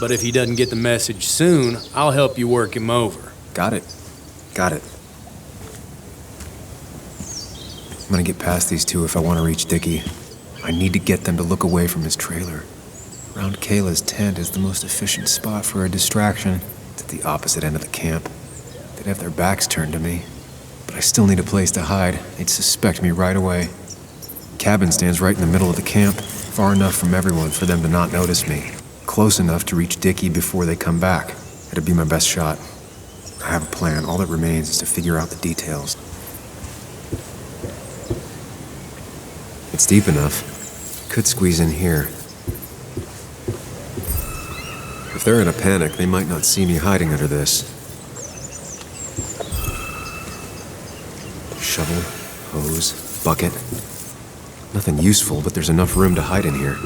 But if he doesn't get the message soon, I'll help you work him over. Got it. Got it. I'm gonna get past these two if I want to reach Dickie. I need to get them to look away from his trailer. Around Kayla's tent is the most efficient spot for a distraction. It's at the opposite end of the camp. They'd have their backs turned to me. But I still need a place to hide. They'd suspect me right away. Cabin stands right in the middle of the camp, far enough from everyone for them to not notice me. Close enough to reach Dickie before they come back. It'd be my best shot. I have a plan. All that remains is to figure out the details. It's deep enough. Could squeeze in here. If they're in a panic, they might not see me hiding under this. Shovel, hose, bucket. Nothing useful, but there's enough room to hide in here.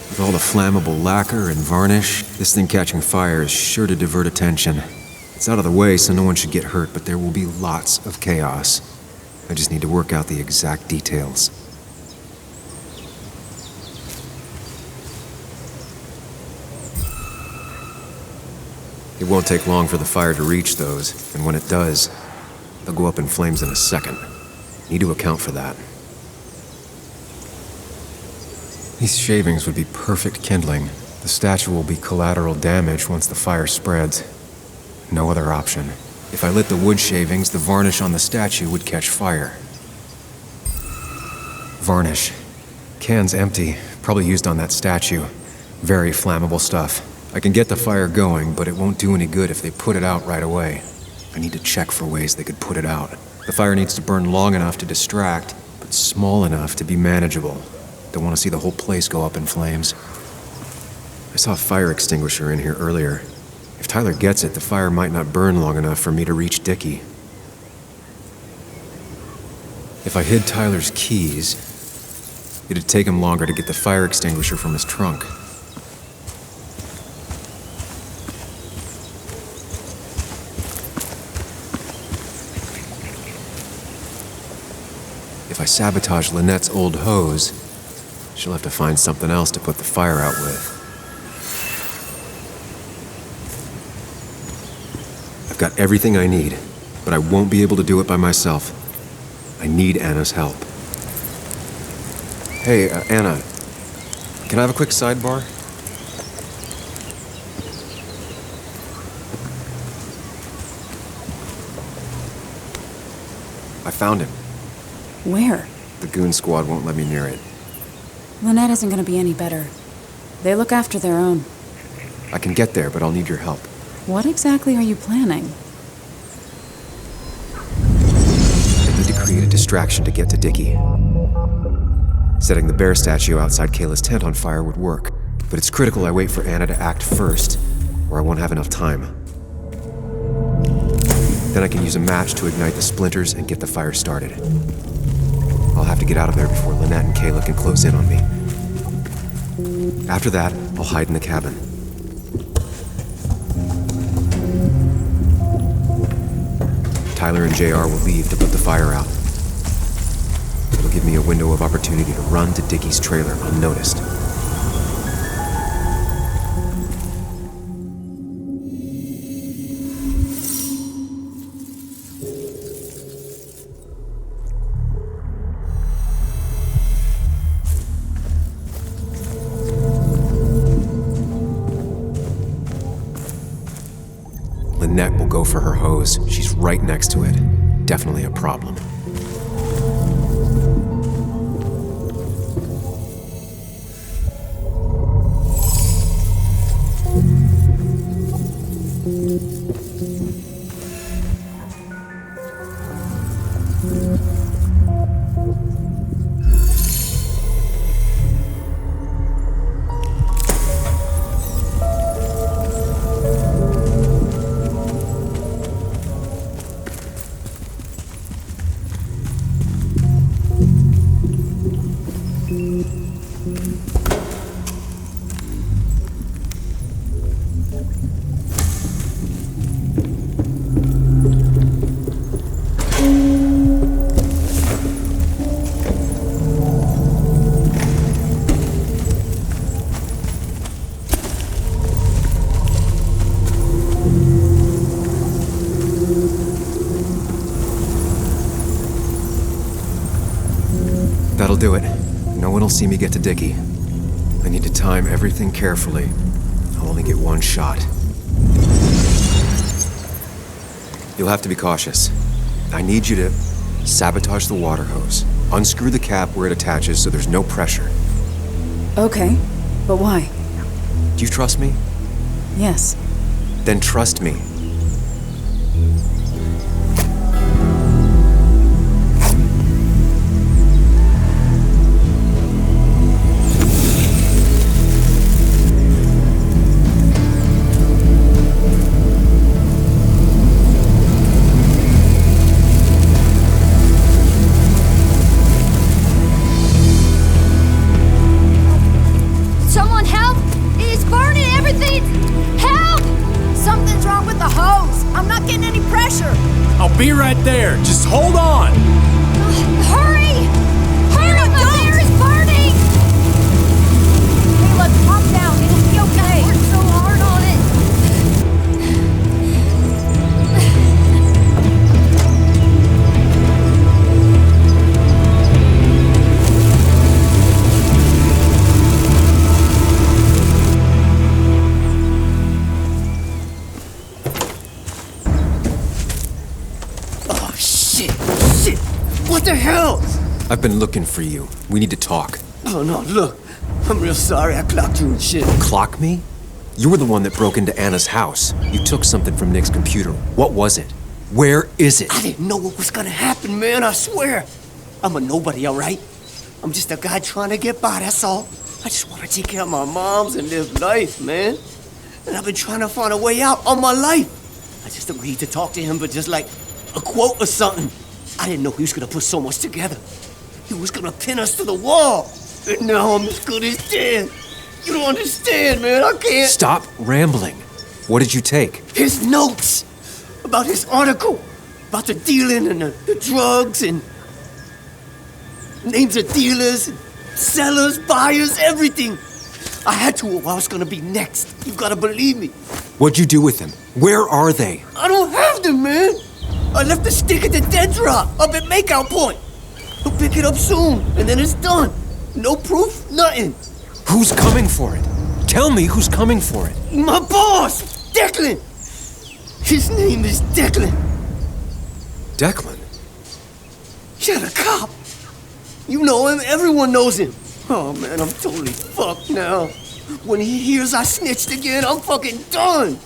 With all the flammable lacquer and varnish, this thing catching fire is sure to divert attention. It's out of the way, so no one should get hurt, but there will be lots of chaos. I just need to work out the exact details. It won't take long for the fire to reach those, and when it does, they'll go up in flames in a second. Need to account for that. These shavings would be perfect kindling. The statue will be collateral damage once the fire spreads. No other option. If I lit the wood shavings, the varnish on the statue would catch fire. Varnish. Can's empty, probably used on that statue. Very flammable stuff. I can get the fire going, but it won't do any good if they put it out right away. I need to check for ways they could put it out. The fire needs to burn long enough to distract, but small enough to be manageable. Don't want to see the whole place go up in flames. I saw a fire extinguisher in here earlier. If Tyler gets it, the fire might not burn long enough for me to reach Dickie. If I hid Tyler's keys, it'd take him longer to get the fire extinguisher from his trunk. If I sabotage Lynette's old hose, she'll have to find something else to put the fire out with. I've got everything I need, but I won't be able to do it by myself. I need Anna's help. Hey, Anna, can I have a quick sidebar? I found him. Where? The goon squad won't let me near it. Lynette isn't gonna be any better. They look after their own. I can get there, but I'll need your help. What exactly are you planning? I need to create a distraction to get to Dickie. Setting the bear statue outside Kayla's tent on fire would work, but it's critical I wait for Anna to act first, or I won't have enough time. Then I can use a match to ignite the splinters and get the fire started. I'll have to get out of there before Lynette and Kayla can close in on me. After that, I'll hide in the cabin. Tyler and JR will leave to put the fire out. It'll give me a window of opportunity to run to Dickie's trailer unnoticed. Lynette will go for her hose. She's right next to it. Definitely a problem. That'll do it. No one will see me get to Dickie. I need to time everything carefully. I'll only get one shot. You'll have to be cautious. I need you to sabotage the water hose. Unscrew the cap where it attaches so there's no pressure. Okay, but why? Do you trust me? Yes. Then trust me. Someone help! It's burning everything! Help! Something's wrong with the hose. I'm not getting any pressure. I'll be right there. Just hold on. Hurry! Hurry! My hair is burning! Hey, look, calm down. It'll be okay. I worked so hard on it. Oh, shit! Shit! What the hell? I've been looking for you. We need to talk. Oh, no, look. I'm real sorry I clocked you and shit. Clock me? You were the one that broke into Anna's house. You took something from Nick's computer. What was it? Where is it? I didn't know what was gonna happen, man, I swear. I'm a nobody, all right? I'm just a guy trying to get by, that's all. I just want to take care of my moms and live life, man. And I've been trying to find a way out all my life. I just agreed to talk to him, but just like a quote or something. I didn't know he was gonna put so much together. He was gonna pin us to the wall. And now I'm as good as dead. You don't understand, man, I can't. Stop rambling. What did you take? His notes about his article, about the dealing and the drugs and names of dealers, and sellers, buyers, everything. I had to or I was gonna be next. You gotta believe me. What'd you do with them? Where are they? I don't have them, man. I left the stick at the dead drop up at Makeout Point. He'll pick it up soon, and then it's done. No proof, nothing. Who's coming for it? Tell me who's coming for it. My boss, Declan. His name is Declan. Declan? Yeah, the cop. You know him, everyone knows him. Oh man, I'm totally fucked now. When he hears I snitched again, I'm fucking done.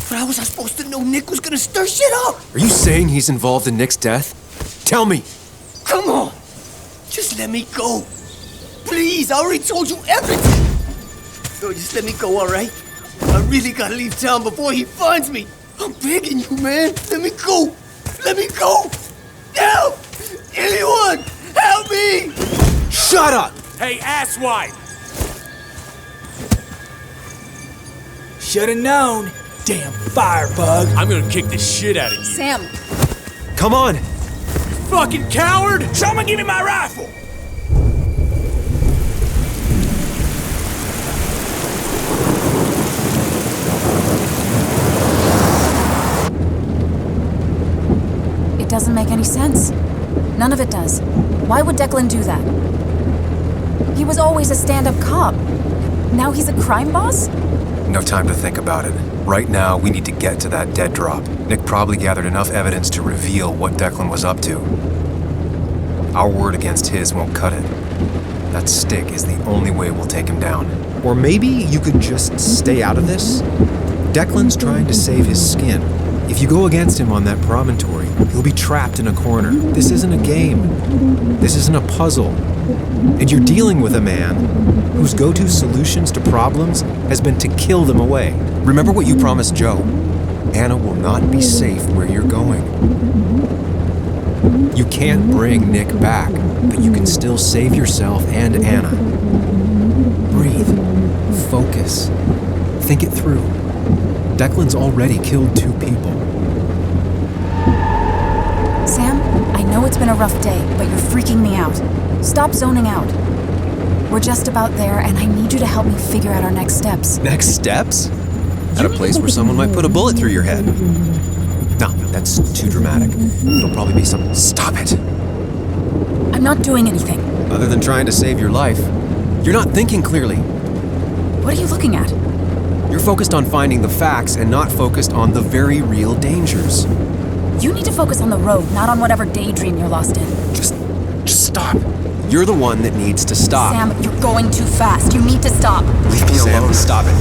But how was I supposed to know Nick was gonna stir shit up? Are you saying he's involved in Nick's death? Tell me. Come on. Just let me go. Please, I already told you everything. No, just let me go, all right? I really gotta leave town before he finds me. I'm begging you, man. Let me go. Let me go. Help! Anyone! Help me! Shut up! Hey, asswipe! Should have known. Damn firebug. I'm gonna kick the shit out of you. Sam, Come on! Fucking coward! Someone give me my rifle. it doesn't make any sense. None of it does. Why would Declan do that? He was always a stand-up cop. Now he's a crime boss? No time to think about it. Right now, we need to get to that dead drop. Nick probably gathered enough evidence to reveal what Declan was up to. Our word against his won't cut it. That stick is the only way we'll take him down. Or maybe you could just stay out of this? Declan's trying to save his skin. If you go against him on that promontory, he'll be trapped in a corner. This isn't a game. This isn't a puzzle. And you're dealing with a man whose go-to solutions to problems has been to kill them away. Remember what you promised Joe. Anna will not be safe where you're going. You can't bring Nick back, but you can still save yourself and Anna. Breathe. Focus. Think it through. Declan's already killed 2 people. Sam, I know it's been a rough day, but you're freaking me out. Stop zoning out. We're just about there, and I need you to help me figure out our next steps. Next steps? At a place where someone might put a bullet through your head. No, that's too dramatic. It'll probably be some... Stop it! I'm not doing anything. Other than trying to save your life, you're not thinking clearly. What are you looking at? You're focused on finding the facts and not focused on the very real dangers. You need to focus on the road, not on whatever daydream you're lost in. Just stop. You're the one that needs to stop. Sam, you're going too fast. You need to stop. Leave me alone. Stop it.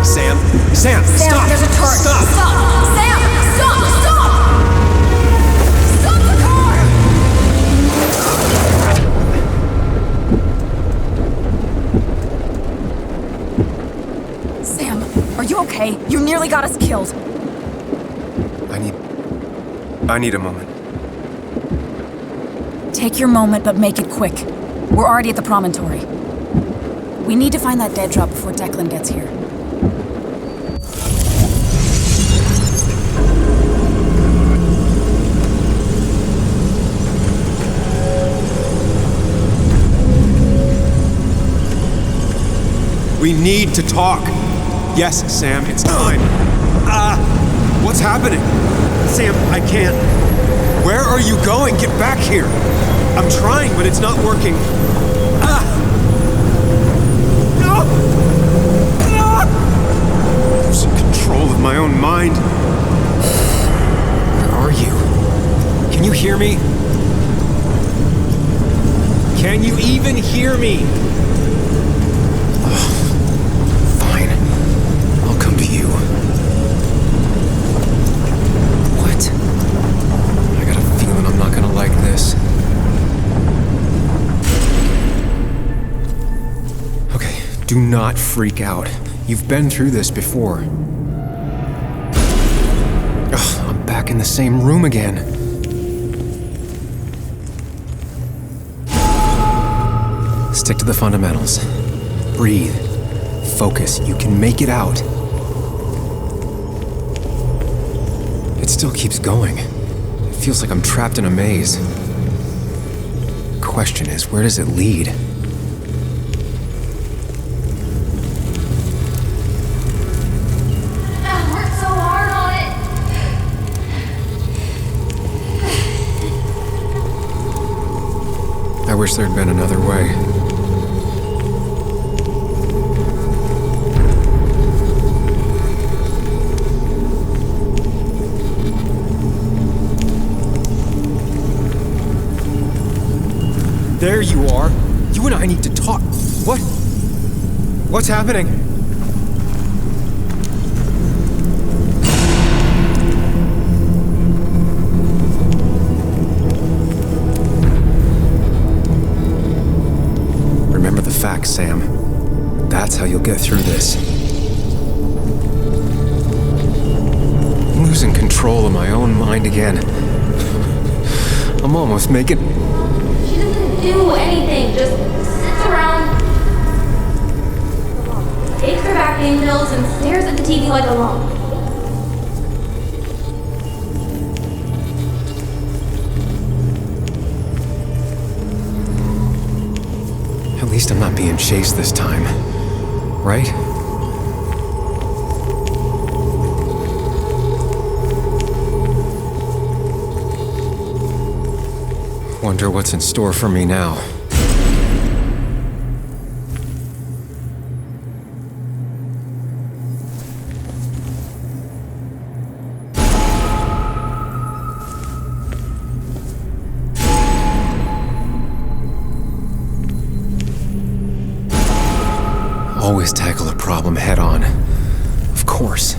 Sam, Sam, stop. there's a turret. Stop. Stop. Sam, stop. Stop. Stop the car. Sam, are you okay? You nearly got us killed. I need a moment. Take your moment, but make it quick. We're already at the promontory. We need to find that dead drop before Declan gets here. We need to talk. Yes, Sam, it's time. What's happening? Sam, I can't. Where are you going? Get back here. I'm trying, but it's not working. No! No! Losing control of my own mind. Where are you? Can you hear me? Can you even hear me? Fine. I'll come to you. What? I got a feeling I'm not gonna like this. Okay, do not freak out. You've been through this before. Ugh, I'm back in the same room again. Stick to the fundamentals. Breathe. Focus. You can make it out. It still keeps going. It feels like I'm trapped in a maze. Question is, where does it lead? I worked so hard on it. I wish there'd been another way. There you are. You and I need to talk. What? What's happening? Remember the facts, Sam. That's how you'll get through this. I'm losing control of my own mind again. I'm almost making... She doesn't do anything, just sits around. takes her back pain pills, and stares at the TV like a lump. At least I'm not being chased this time, right? Wonder what's in store for me now. Always tackle a problem head on. Of course.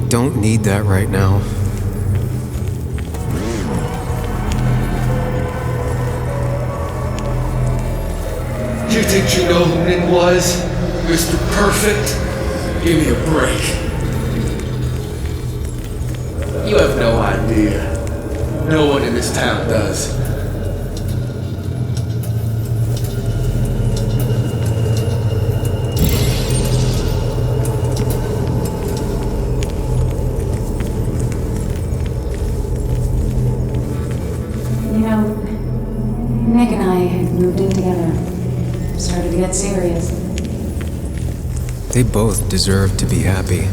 Don't need that right now. You think you know who Nick was? Mr. Perfect? Give me a break. You have no idea. No one in this town does. Nick and I had moved in together. Started to get serious. They both deserve to be happy.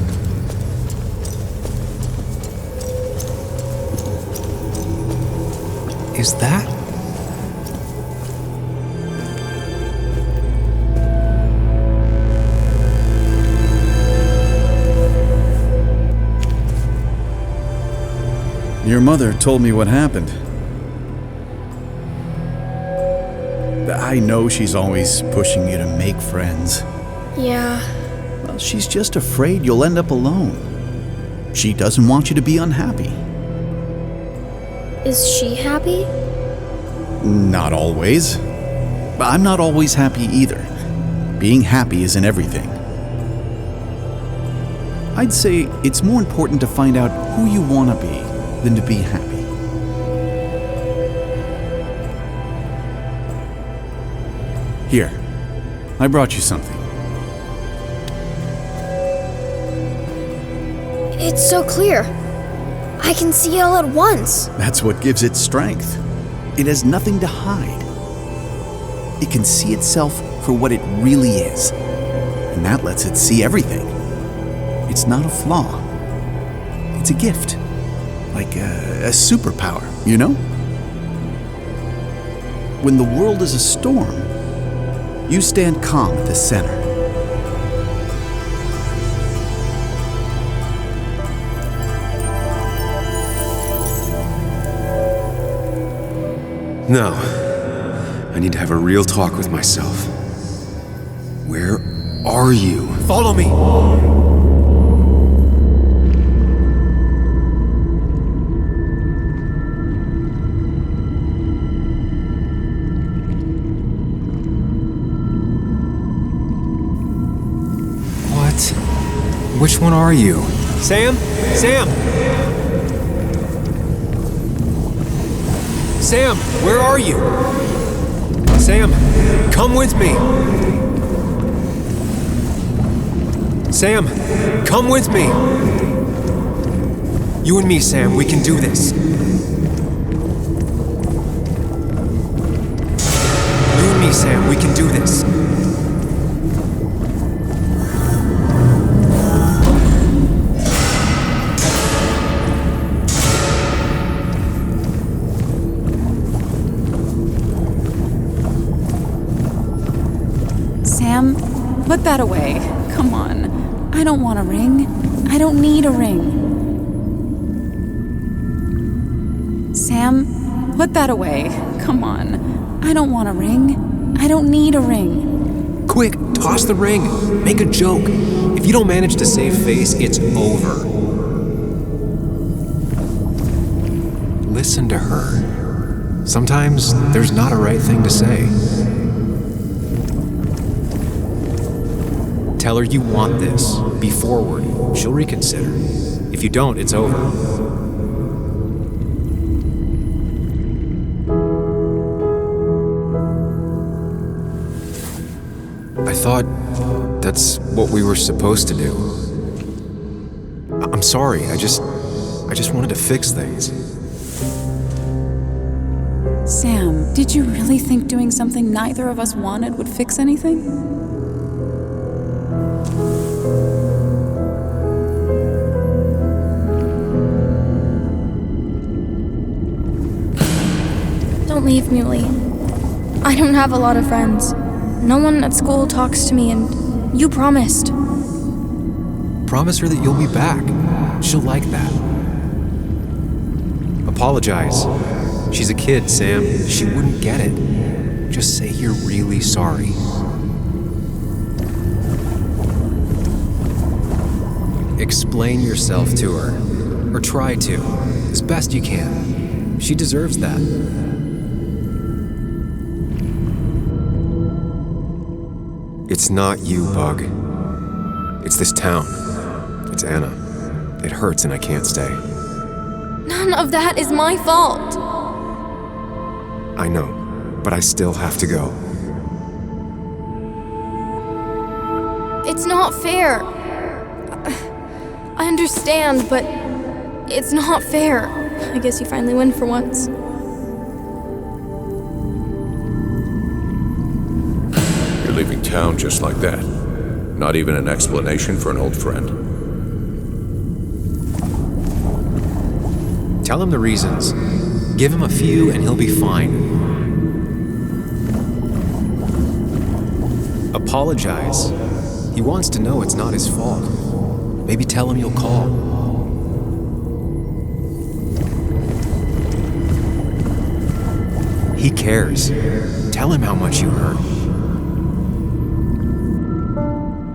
Is that? Your mother told me what happened. I know she's always pushing you to make friends. Yeah. Well, she's just afraid you'll end up alone. She doesn't want you to be unhappy. Is she happy? Not always. But I'm not always happy either. Being happy isn't everything. I'd say it's more important to find out who you want to be than to be happy. Here, I brought you something. It's so clear. I can see it all at once. That's what gives it strength. It has nothing to hide. It can see itself for what it really is. And that lets it see everything. It's not a flaw. It's a gift. Like a superpower, you know? When the world is a storm, you stand calm at the center. No. I need to have a real talk with myself. Where are you? Follow me! Which one are you? Sam? Sam! Sam, where are you? Sam, come with me! Sam, come with me! You and me, Sam, we can do this. You and me, Sam, we can do this. Sam, put that away. Come on. I don't want a ring. I don't need a ring. Sam, put that away. Come on. I don't want a ring. I don't need a ring. Quick, toss the ring. Make a joke. If you don't manage to save face, it's over. Listen to her. Sometimes there's not a right thing to say. Tell her you want this. Be forward. She'll reconsider. If you don't, it's over. I thought that's what we were supposed to do. I'm sorry, I just wanted to fix things. Sam, did you really think doing something neither of us wanted would fix anything? Don't leave, Muley. I don't have a lot of friends. No one at school talks to me, and you promised. Promise her that you'll be back. She'll like that. Apologize. She's a kid, Sam. She wouldn't get it. Just say you're really sorry. Explain yourself to her. Or try to. As best you can. She deserves that. It's not you, Bug. It's this town. It's Anna. It hurts and I can't stay. None of that is my fault. I know, but I still have to go. It's not fair. I understand, but it's not fair. I guess you finally win for once. You're leaving town just like that. Not even an explanation for an old friend. Tell him the reasons. Give him a few and he'll be fine. Apologize. He wants to know it's not his fault. Maybe tell him you'll call. He cares. Tell him how much you hurt.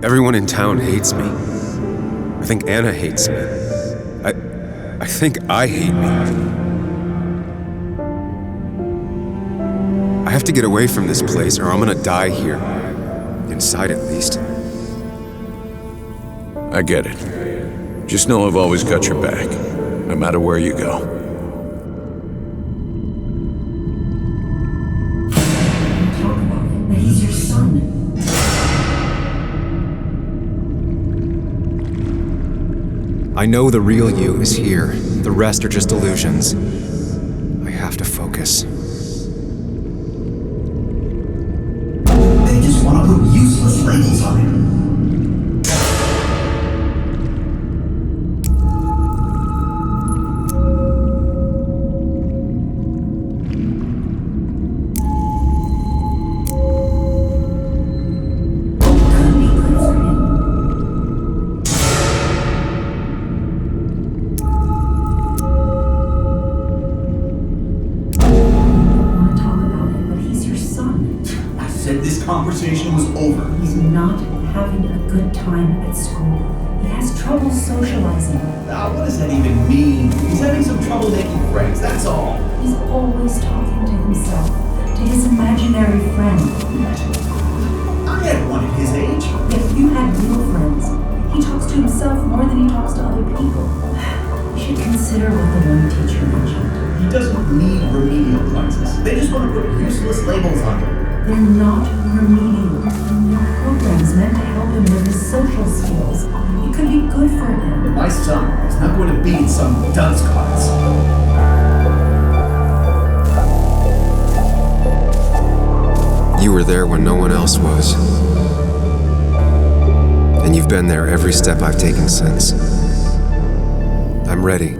Everyone in town hates me. I think Anna hates me. I think I hate me. I have to get away from this place or I'm gonna die here. Inside at least. I get it. Just know I've always got your back, no matter where you go. Talk about it, but he's your son. I know the real you is here. The rest are just illusions. I have to focus. They just want to put useless labels on him. Conversation was over. He's not having a good time at school. He has trouble socializing. What does that even mean? He's having some trouble making friends, that's all. He's always talking to himself, to his imaginary friend. I had one at his age. If you had real friends, he talks to himself more than he talks to other people. You should consider what the one teacher mentioned. He doesn't need remedial classes. They just want to put useless labels on him. They're not remedial. They're programs meant to help him with his social skills. It could be good for him. My son is not going to be in some dunce class. You were there when no one else was. And you've been there every step I've taken since. I'm ready.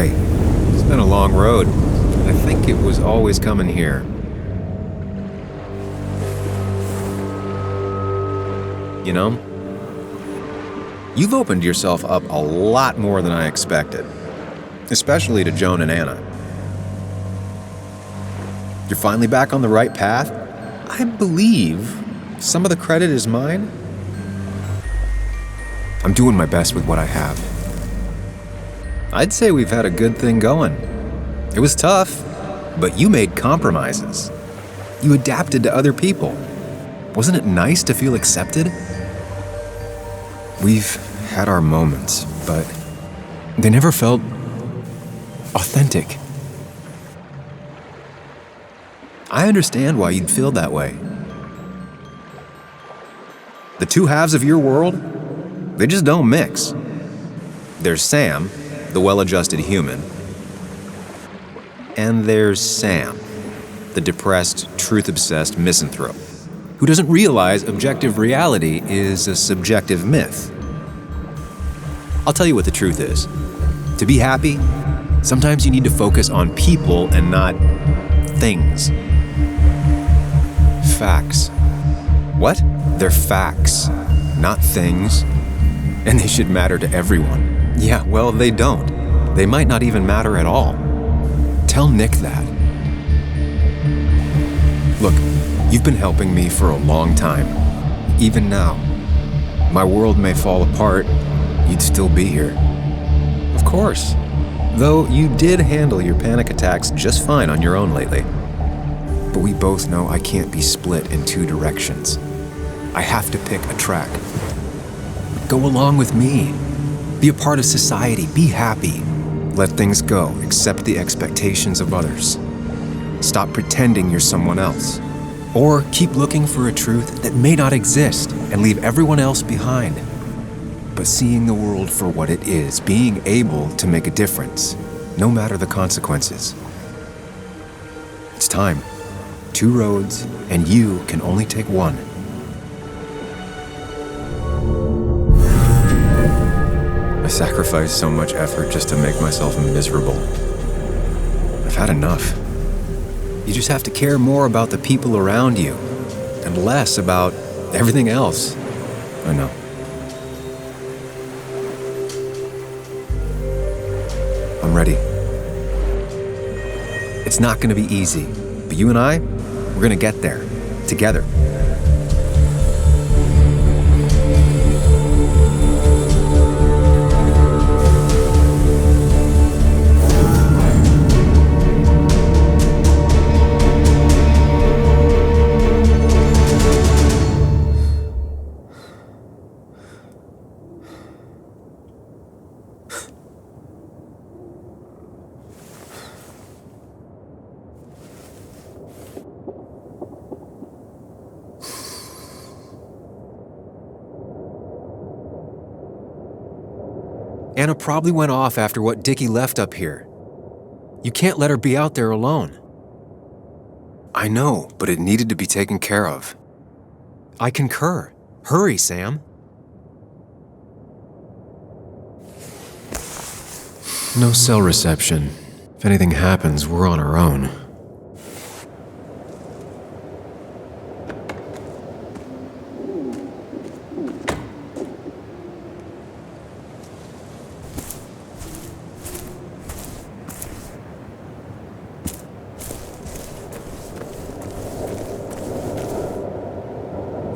Hey, it's been a long road. I think it was always coming here. You know, you've opened yourself up a lot more than I expected, especially to Joan and Anna. You're finally back on the right path. I believe some of the credit is mine. I'm doing my best with what I have. I'd say we've had a good thing going. It was tough, but you made compromises. You adapted to other people. Wasn't it nice to feel accepted? We've had our moments, but they never felt authentic. I understand why you'd feel that way. The two halves of your world, they just don't mix. There's Sam, the well-adjusted human, and there's Sam, the depressed, truth-obsessed misanthrope, who doesn't realize objective reality is a subjective myth. I'll tell you what the truth is. To be happy, sometimes you need to focus on people and not things. Facts. What? They're facts, not things. And they should matter to everyone. Yeah, well, they don't. They might not even matter at all. Tell Nick that. Look, you've been helping me for a long time. Even now. My world may fall apart, you'd still be here. Of course. Though you did handle your panic attacks just fine on your own lately. But we both know I can't be split in two directions. I have to pick a track. Go along with me. Be a part of society. Be happy. Let things go. Accept the expectations of others. Stop pretending you're someone else. Or keep looking for a truth that may not exist and leave everyone else behind. But seeing the world for what it is, being able to make a difference, no matter the consequences. It's time. Two roads, and you can only take one. I sacrificed so much effort just to make myself miserable. I've had enough. You just have to care more about the people around you, and less about everything else. I know. I'm ready. It's not gonna be easy, but you and I, we're gonna get there, together. Anna probably went off after what Dickie left up here. You can't let her be out there alone. I know, but it needed to be taken care of. I concur. Hurry, Sam. No cell reception. If anything happens, we're on our own.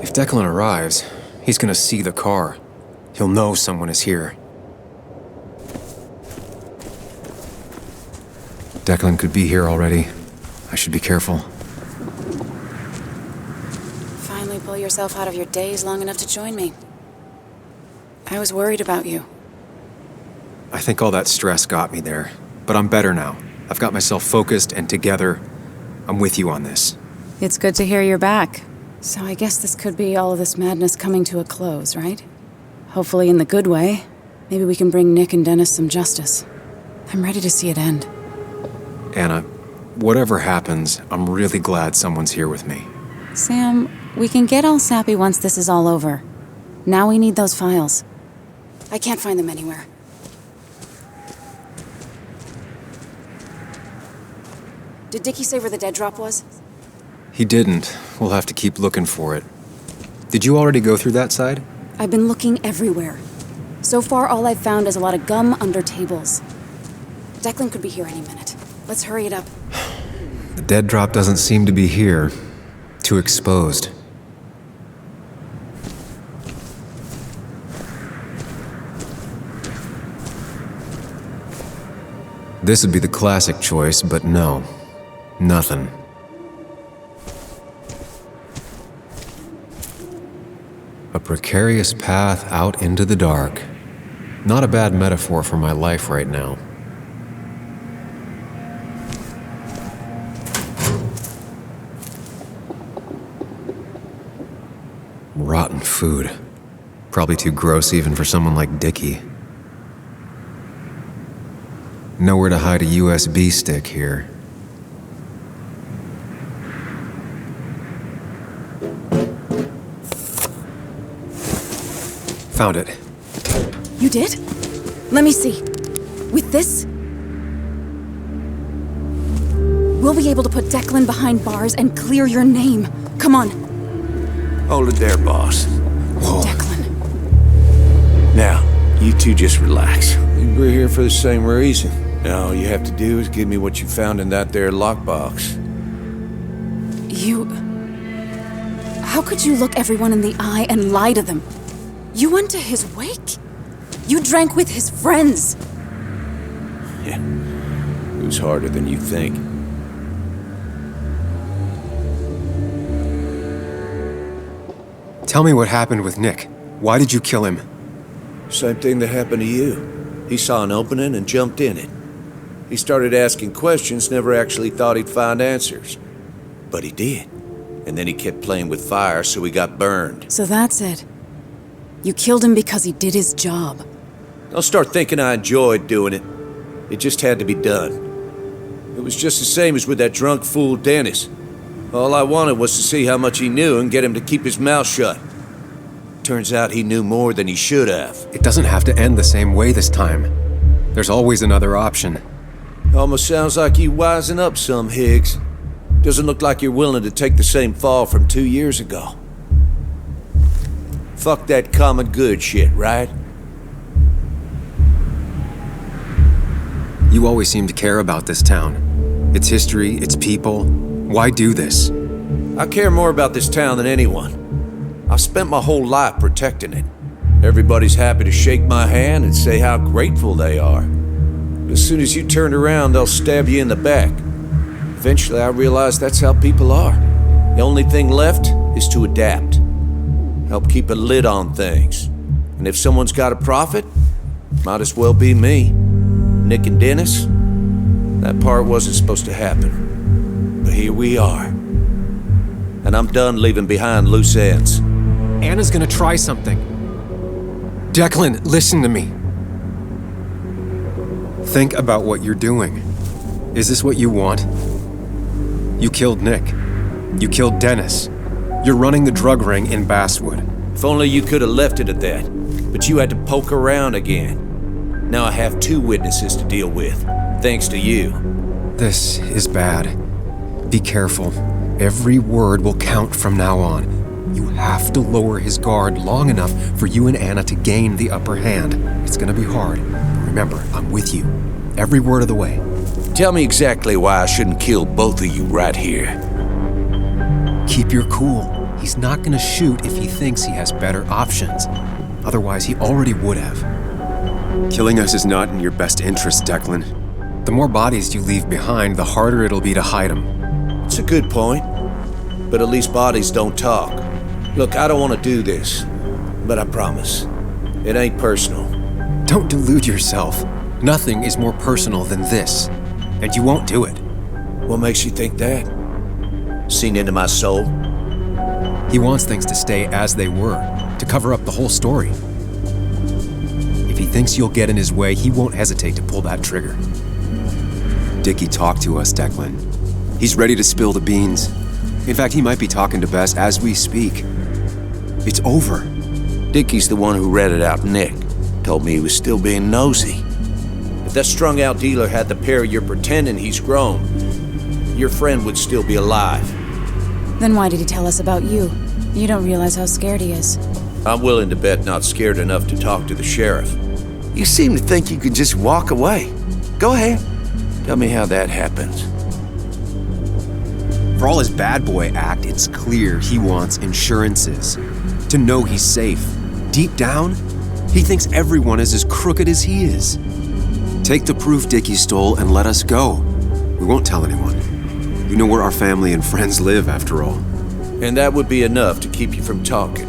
If Declan arrives, he's gonna see the car. He'll know someone is here. Declan could be here already. I should be careful. Finally pull yourself out of your daze long enough to join me. I was worried about you. I think all that stress got me there, but I'm better now. I've got myself focused and together. I'm with you on this. It's good to hear you're back. So I guess this could be all of this madness coming to a close, right? Hopefully in the good way. Maybe we can bring Nick and Dennis some justice. I'm ready to see it end. Anna, whatever happens, I'm really glad someone's here with me. Sam, we can get all sappy once this is all over. Now we need those files. I can't find them anywhere. Did Dickie say where the dead drop was? He didn't. We'll have to keep looking for it. Did you already go through that side? I've been looking everywhere. So far, all I've found is a lot of gum under tables. Declan could be here any minute. Let's hurry it up. The dead drop doesn't seem to be here. Too exposed. This would be the classic choice, but no. Nothing. A precarious path out into the dark. Not a bad metaphor for my life right now. Rotten food. Probably too gross even for someone like Dickie. Nowhere to hide a USB stick here. Found it. You did? Let me see. With this, we'll be able to put Declan behind bars and clear your name. Come on. Hold it there, boss. Whoa. Declan. Now, you two just relax. We're here for the same reason. Now, all you have to do is give me what you found in that there lockbox. You... How could you look everyone in the eye and lie to them? You went to his wake? You drank with his friends. Yeah, it was harder than you think. Tell me what happened with Nick. Why did you kill him? Same thing that happened to you. He saw an opening and jumped in it. He started asking questions, never actually thought he'd find answers. But he did. And then he kept playing with fire, so he got burned. So that's it. You killed him because he did his job. Don't start thinking I enjoyed doing it. It just had to be done. It was just the same as with that drunk fool Dennis. All I wanted was to see how much he knew and get him to keep his mouth shut. Turns out he knew more than he should have. It doesn't have to end the same way this time. There's always another option. Almost sounds like you wising up some, Higgs. Doesn't look like you're willing to take the same fall from 2 years ago. Fuck that common good shit, right? You always seem to care about this town. Its history, its people. Why do this? I care more about this town than anyone. I've spent my whole life protecting it. Everybody's happy to shake my hand and say how grateful they are. But as soon as you turn around, they'll stab you in the back. Eventually, I realized that's how people are. The only thing left is to adapt. Help keep a lid on things. And if someone's got a profit, might as well be me. Nick and Dennis, that part wasn't supposed to happen. But here we are. And I'm done leaving behind loose ends. Anna's gonna try something. Declan, listen to me. Think about what you're doing. Is this what you want? You killed Nick. You killed Dennis. You're running the drug ring in Basswood. If only you could have left it at that. But you had to poke around again. Now I have 2 witnesses to deal with, thanks to you. This is bad. Be careful. Every word will count from now on. You have to lower his guard long enough for you and Anna to gain the upper hand. It's gonna be hard. But remember, I'm with you. Every word of the way. Tell me exactly why I shouldn't kill both of you right here. Keep your cool. He's not gonna shoot if he thinks he has better options. Otherwise, he already would have. Killing us is not in your best interest, Declan. The more bodies you leave behind, the harder it'll be to hide them. It's a good point. But at least bodies don't talk. Look, I don't want to do this. But I promise. It ain't personal. Don't delude yourself. Nothing is more personal than this. And you won't do it. What makes you think that? Seen into my soul? He wants things to stay as they were, to cover up the whole story. If he thinks you'll get in his way, he won't hesitate to pull that trigger. Dickie talked to us, Declan. He's ready to spill the beans. In fact, he might be talking to Bess as we speak. It's over. Dickie's the one who ratted out Nick. Told me he was still being nosy. If that strung-out dealer had the pair you're pretending he's grown, your friend would still be alive. Then why did he tell us about you? You don't realize how scared he is. I'm willing to bet not scared enough to talk to the sheriff. You seem to think you can just walk away. Go ahead. Tell me how that happens. For all his bad boy act, it's clear he wants insurances. To know he's safe. Deep down, he thinks everyone is as crooked as he is. Take the proof Dickie stole and let us go. We won't tell anyone. You know where our family and friends live, after all. And that would be enough to keep you from talking.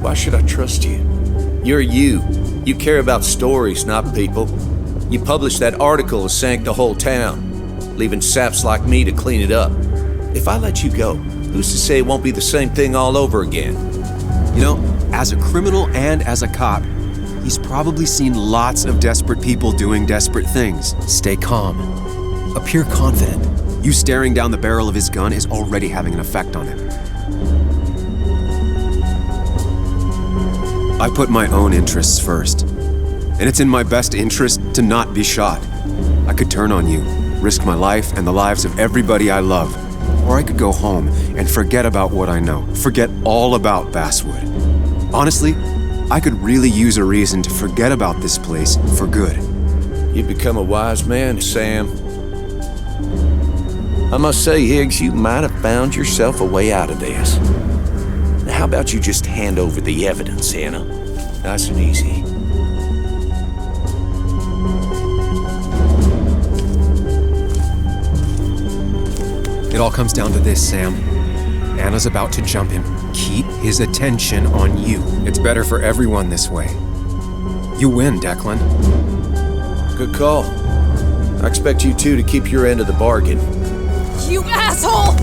Why should I trust you? You're you. You care about stories, not people. You published that article and sank the whole town, leaving saps like me to clean it up. If I let you go, who's to say it won't be the same thing all over again? You know, as a criminal and as a cop, he's probably seen lots of desperate people doing desperate things. Stay calm. Appear confident. You staring down the barrel of his gun is already having an effect on him. I put my own interests first, and it's in my best interest to not be shot. I could turn on you, risk my life and the lives of everybody I love, or I could go home and forget about what I know, forget all about Basswood. Honestly, I could really use a reason to forget about this place for good. You've become a wise man, Sam. I must say, Higgs, you might have found yourself a way out of this. Now, how about you just hand over the evidence, Anna? Nice and easy. It all comes down to this, Sam. Anna's about to jump him. Keep his attention on you. It's better for everyone this way. You win, Declan. Good call. I expect you two to keep your end of the bargain. You asshole!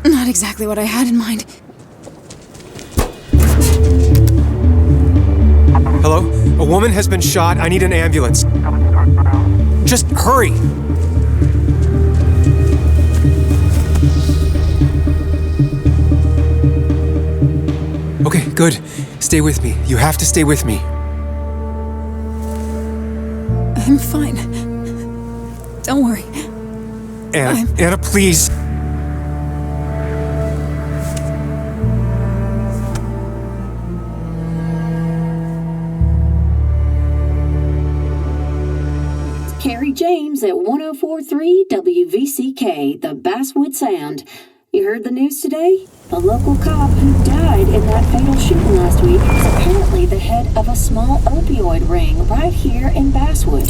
Not exactly what I had in mind. Hello? A woman has been shot. I need an ambulance. Just hurry! Okay, good. Stay with me. You have to stay with me. I'm fine. Don't worry. Anna, please. Carrie James at 104.3 WVCK, the Basswood Sound. You heard the news today? The local cop who died in that fatal shooting last week is apparently the head of a small opioid ring right here in Basswood.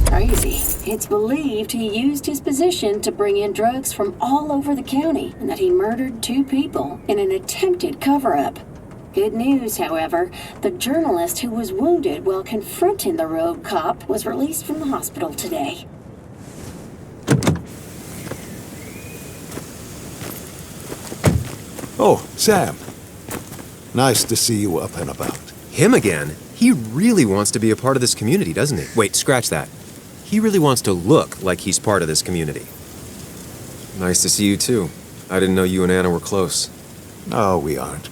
Crazy. It's believed he used his position to bring in drugs from all over the county and that he murdered 2 people in an attempted cover-up. Good news, however, the journalist who was wounded while confronting the rogue cop was released from the hospital today. Oh, Sam. Nice to see you up and about. Him again? He really wants to be a part of this community, doesn't he? Wait, scratch that. He really wants to look like he's part of this community. Nice to see you too. I didn't know you and Anna were close. No, we aren't.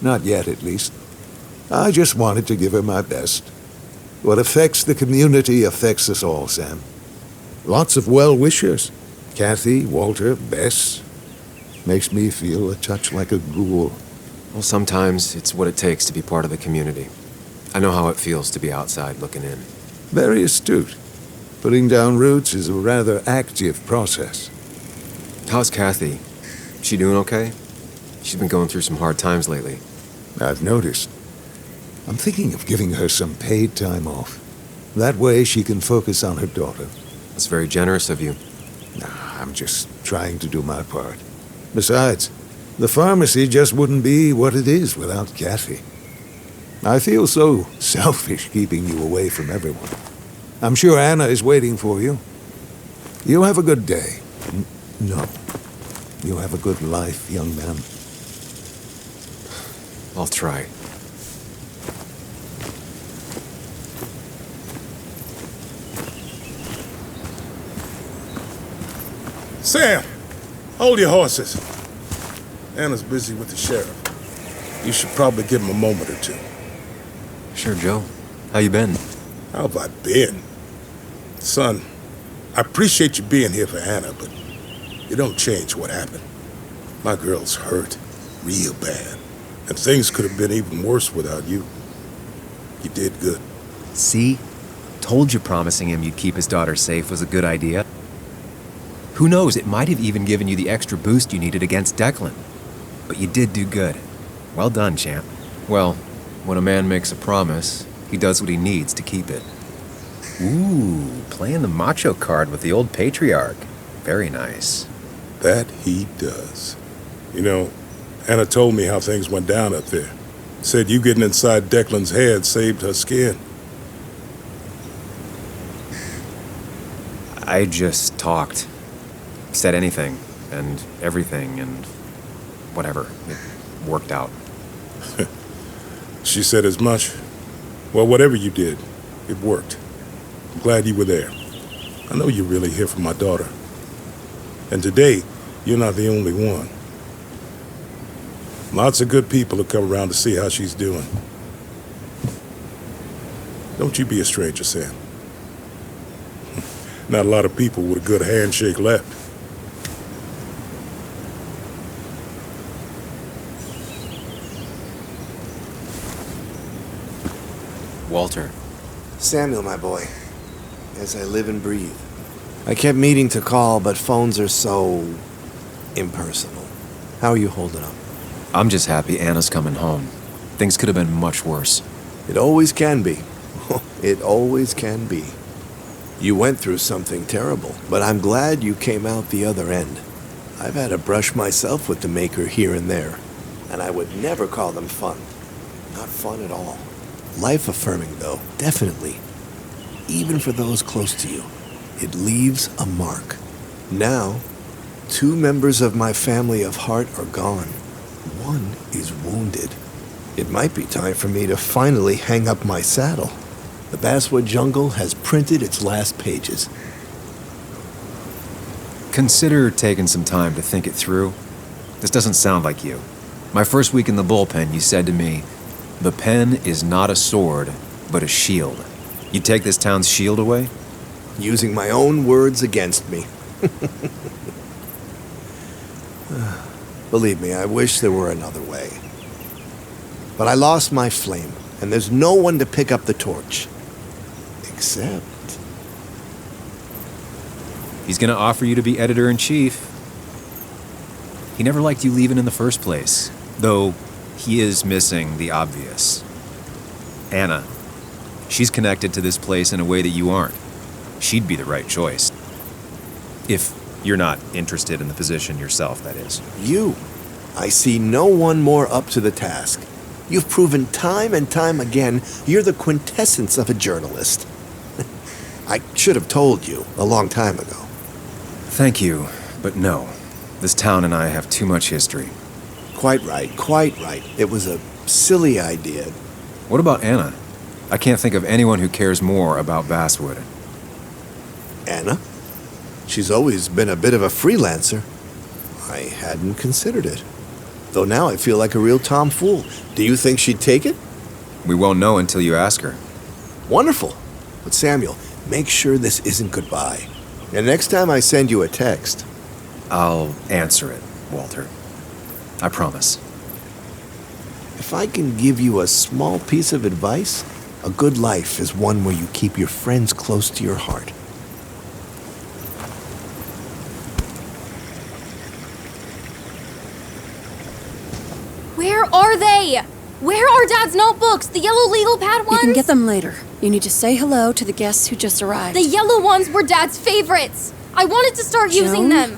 Not yet, at least. I just wanted to give her my best. What affects the community affects us all, Sam. Lots of well-wishers. Kathy, Walter, Bess. Makes me feel a touch like a ghoul. Well, sometimes it's what it takes to be part of the community. I know how it feels to be outside looking in. Very astute. Putting down roots is a rather active process. How's Kathy? She doing okay? She's been going through some hard times lately. I've noticed. I'm thinking of giving her some paid time off. That way she can focus on her daughter. That's very generous of you. Nah, I'm just trying to do my part. Besides, the pharmacy just wouldn't be what it is without Kathy. I feel so selfish keeping you away from everyone. I'm sure Anna is waiting for you. You have a good day. No. You have a good life, young man. I'll try. Sam, hold your horses. Anna's busy with the sheriff. You should probably give him a moment or two. Sure, Joe. How you been? How have I been? Son, I appreciate you being here for Anna, but you don't change what happened. My girl's hurt, real bad. And things could have been even worse without you. You did good. See? Told you promising him you'd keep his daughter safe was a good idea. Who knows, it might have even given you the extra boost you needed against Declan. But you did do good. Well done, champ. Well, when a man makes a promise, he does what he needs to keep it. Ooh, playing the macho card with the old patriarch. Very nice. That he does. You know, Anna told me how things went down up there. Said you getting inside Declan's head saved her skin. I just talked. Said anything, and everything, and whatever. It worked out. She said as much. Well, whatever you did, it worked. I'm glad you were there. I know you're really here for my daughter. And today, you're not the only one. Lots of good people have come around to see how she's doing. Don't you be a stranger, Sam. Not a lot of people with a good handshake left. Walter. Samuel, my boy. As I live and breathe. I kept meaning to call, but phones are so impersonal. How are you holding up? I'm just happy Anna's coming home. Things could have been much worse. It always can be. It always can be. You went through something terrible, but I'm glad you came out the other end. I've had a brush myself with the Maker here and there, and I would never call them fun. Not fun at all. Life-affirming, though, definitely. Even for those close to you, it leaves a mark. Now, 2 members of my family of heart are gone. One is wounded. It might be time for me to finally hang up my saddle. The Basswood Jungle has printed its last pages. Consider taking some time to think it through. This doesn't sound like you. My first week in the bullpen, you said to me, "The pen is not a sword, but a shield." You take this town's shield away? Using my own words against me. Believe me, I wish there were another way. But I lost my flame, and there's no one to pick up the torch. Except... He's gonna offer you to be editor-in-chief. He never liked you leaving in the first place, though he is missing the obvious. Anna. She's connected to this place in a way that you aren't. She'd be the right choice. If you're not interested in the position yourself, that is. You. I see no one more up to the task. You've proven time and time again you're the quintessence of a journalist. I should have told you a long time ago. Thank you, but no. This town and I have too much history. Quite right, quite right. It was a silly idea. What about Anna? I can't think of anyone who cares more about Basswood. Anna? She's always been a bit of a freelancer. I hadn't considered it. Though now I feel like a real tomfool. Do you think she'd take it? We won't know until you ask her. Wonderful. But Samuel, make sure this isn't goodbye. And next time I send you a text... I'll answer it, Walter. I promise. If I can give you a small piece of advice, a good life is one where you keep your friends close to your heart. Where are they? Where are Dad's notebooks? The yellow legal pad ones? You can get them later. You need to say hello to the guests who just arrived. The yellow ones were Dad's favorites. I wanted to start using them.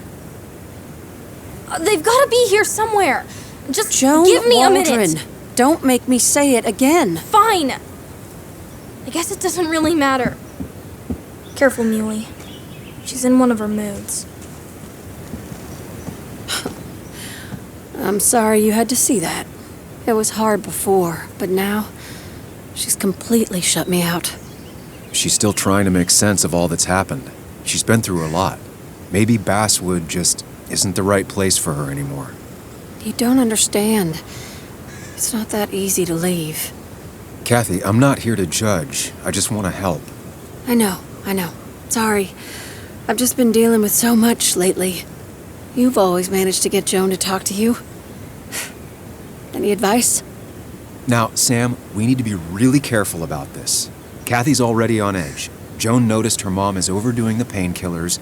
They've got to be here somewhere. Just give me a minute. Don't make me say it again. Fine. I guess it doesn't really matter. Careful, Muley. She's in one of her moods. I'm sorry you had to see that. It was hard before, but now she's completely shut me out. She's still trying to make sense of all that's happened. She's been through a lot. Maybe Basswood just isn't the right place for her anymore. You don't understand. It's not that easy to leave. Kathy, I'm not here to judge. I just want to help. I know. Sorry. I've just been dealing with so much lately. You've always managed to get Joan to talk to you. Any advice? Now, Sam, we need to be really careful about this. Kathy's already on edge. Joan noticed her mom is overdoing the painkillers,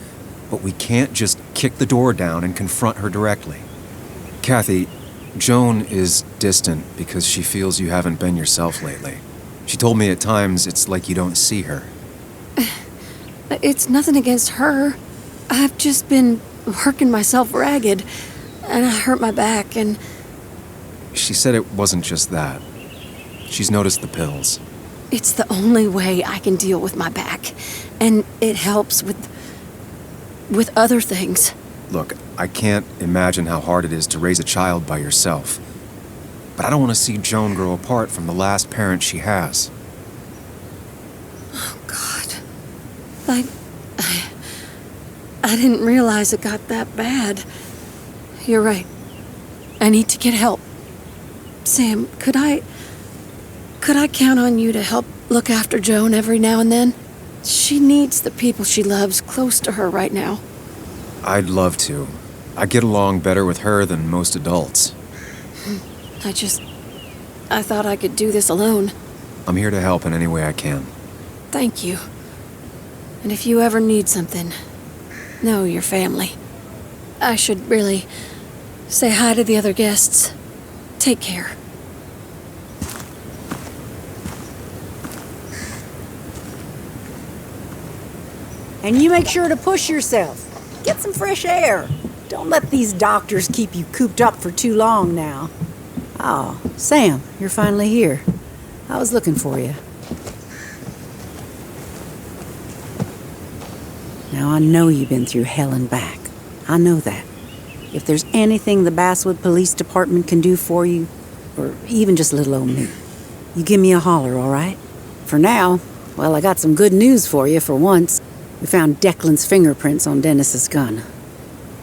but we can't just kick the door down and confront her directly. Kathy, Joan is distant because she feels you haven't been yourself lately. She told me at times it's like you don't see her. It's nothing against her. I've just been working myself ragged, and I hurt my back, and... She said it wasn't just that. She's noticed the pills. It's the only way I can deal with my back, and it helps with other things. Look, I can't imagine how hard it is to raise a child by yourself. But I don't want to see Joan grow apart from the last parent she has. Oh, God. I didn't realize it got that bad. You're right. I need to get help. Sam, could I count on you to help look after Joan every now and then? She needs the people she loves close to her right now. I'd love to. I get along better with her than most adults. I thought I could do this alone. I'm here to help in any way I can. Thank you. And if you ever need something, know your family. I should really say hi to the other guests. Take care. And you make sure to push yourself. Get some fresh air. Don't let these doctors keep you cooped up for too long now. Oh, Sam, you're finally here. I was looking for you. Now, I know you've been through hell and back. I know that. If there's anything the Basswood Police Department can do for you, or even just little old me, you give me a holler, all right? For now, well, I got some good news for you for once. We found Declan's fingerprints on Dennis's gun.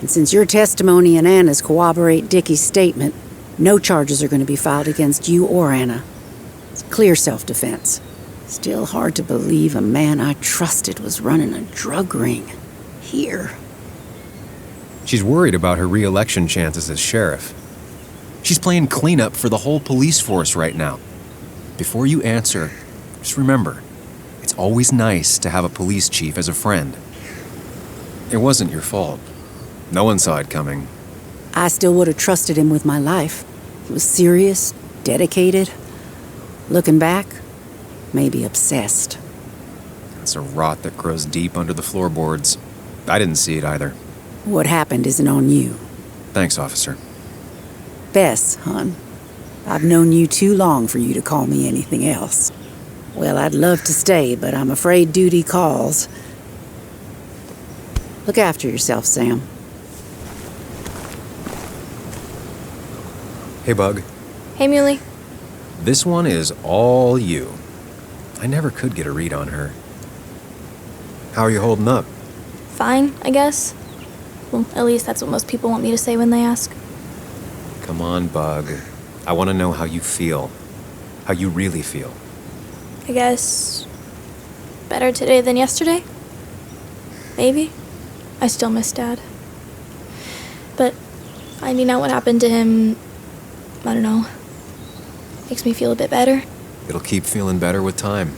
And since your testimony and Anna's corroborate Dickie's statement, no charges are going to be filed against you or Anna. It's clear self-defense. Still hard to believe a man I trusted was running a drug ring. Here. She's worried about her re-election chances as sheriff. She's playing cleanup for the whole police force right now. Before you answer, just remember, it's always nice to have a police chief as a friend. It wasn't your fault. No one saw it coming. I still would have trusted him with my life. He was serious, dedicated. Looking back, maybe obsessed. It's a rot that grows deep under the floorboards. I didn't see it either. What happened isn't on you. Thanks, officer. Bess, hon. I've known you too long for you to call me anything else. Well, I'd love to stay, but I'm afraid duty calls. Look after yourself, Sam. Hey, Bug. Hey, Muley. This one is all you. I never could get a read on her. How are you holding up? Fine, I guess. Well, at least that's what most people want me to say when they ask. Come on, Bug. I want to know how you feel. How you really feel. I guess... better today than yesterday? Maybe. I still miss Dad. But finding out what happened to him... I don't know. Makes me feel a bit better. It'll keep feeling better with time.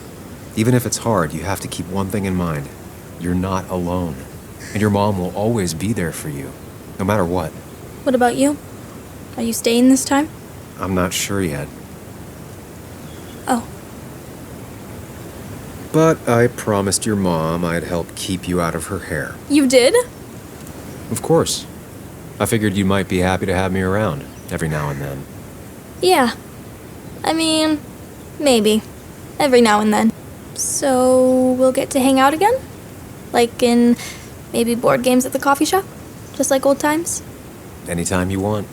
Even if it's hard, you have to keep one thing in mind. You're not alone. And your mom will always be there for you, no matter what. What about you? Are you staying this time? I'm not sure yet. Oh. But I promised your mom I'd help keep you out of her hair. You did? Of course. I figured you might be happy to have me around every now and then. Yeah. I mean, maybe. Every now and then. So, we'll get to hang out again? Like in maybe board games at the coffee shop? Just like old times? Anytime you want.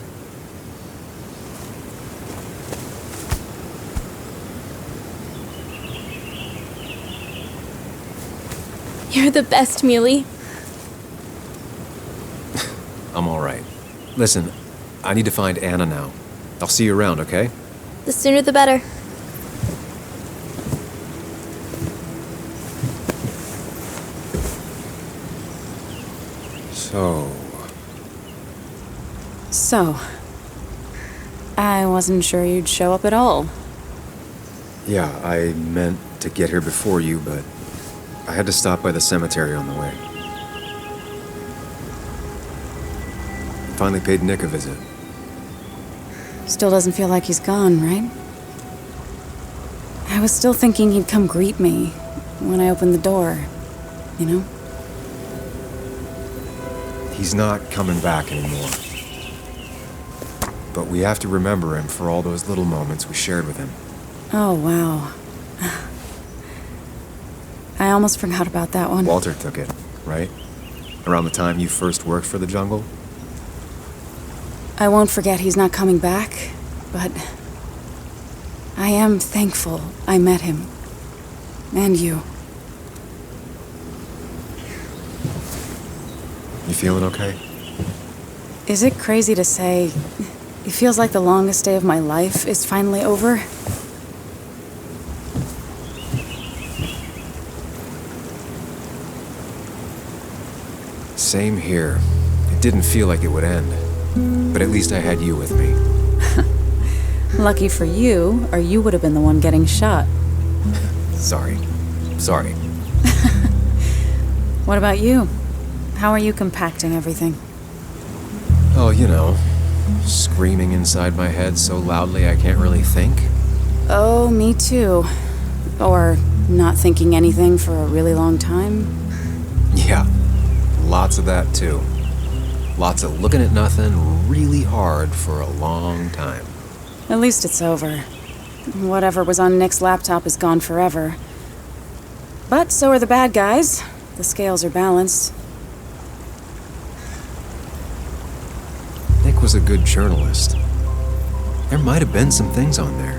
You're the best, Muley. I'm all right. Listen, I need to find Anna now. I'll see you around, okay? The sooner the better. So, I wasn't sure you'd show up at all. Yeah, I meant to get here before you, but I had to stop by the cemetery on the way. Finally paid Nick a visit. Still doesn't feel like he's gone, right? I was still thinking he'd come greet me when I opened the door, you know? He's not coming back anymore. But we have to remember him for all those little moments we shared with him. Oh, wow. I almost forgot about that one. Walter took it, right? Around the time you first worked for the jungle? I won't forget he's not coming back, but I am thankful I met him. And you. You feeling okay? Is it crazy to say it feels like the longest day of my life is finally over? Same here. It didn't feel like it would end. But at least I had you with me. Lucky for you, or you would have been the one getting shot. Sorry. What about you? How are you compacting everything? Oh, you know, screaming inside my head so loudly I can't really think. Oh, me too. Or not thinking anything for a really long time. Yeah, lots of that too. Lots of looking at nothing really hard for a long time. At least it's over. Whatever was on Nick's laptop is gone forever. But so are the bad guys. The scales are balanced. Nick was a good journalist. There might have been some things on there.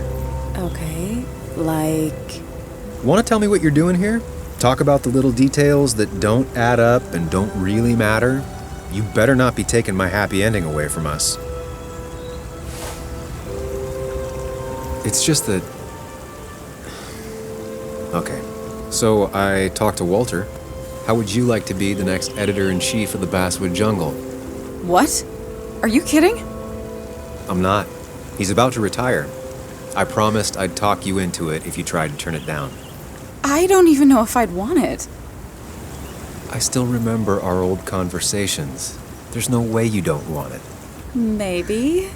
Okay, like... Want to tell me what you're doing here? Talk about the little details that don't add up and don't really matter? You better not be taking my happy ending away from us. It's just that... Okay, so I talked to Walter. How would you like to be the next editor-in-chief of the Basswood Jungle? What? Are you kidding? I'm not. He's about to retire. I promised I'd talk you into it if you tried to turn it down. I don't even know if I'd want it. I still remember our old conversations. There's no way you don't want it. Maybe.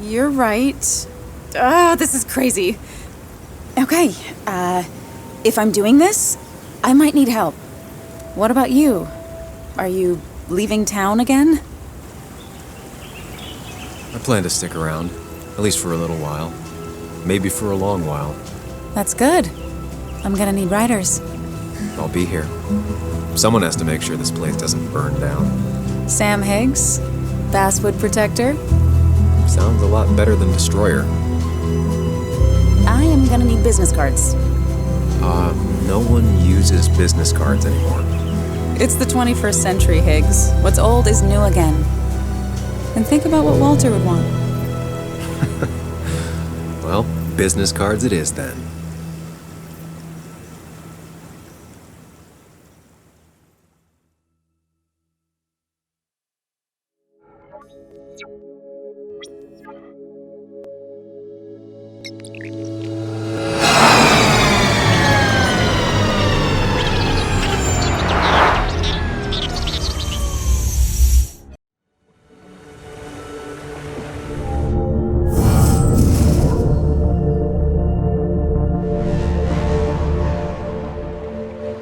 You're right. This is crazy. Okay, if I'm doing this, I might need help. What about you? Are you leaving town again? I plan to stick around, at least for a little while. Maybe for a long while. That's good. I'm gonna need writers. I'll be here. Someone has to make sure this place doesn't burn down. Sam Higgs, Basswood Protector. Sounds a lot better than Destroyer. I am gonna need business cards. No one uses business cards anymore. It's the 21st century, Higgs. What's old is new again. And think about what Walter would want. Well, business cards it is then.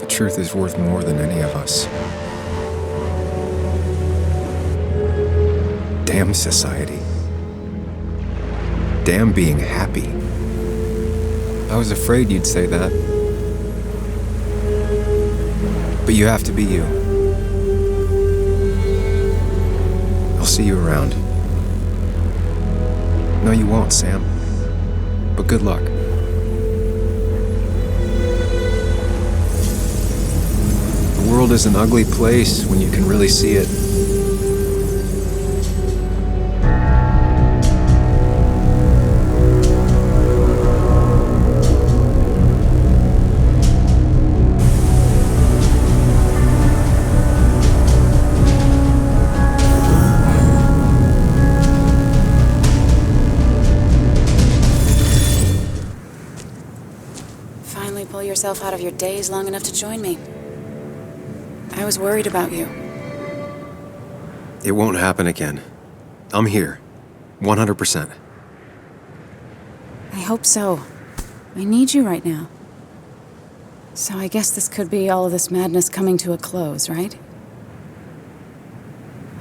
Truth is worth more than any of us. Damn society. Damn being happy. I was afraid you'd say that. But you have to be you. I'll see you around. No, you won't, Sam. But good luck. The world is an ugly place when you can really see it. yourself out of your days long enough to join me. I was worried about you. It won't happen again. I'm here. 100%. I hope so. I need you right now. So I guess this could be all of this madness coming to a close, right?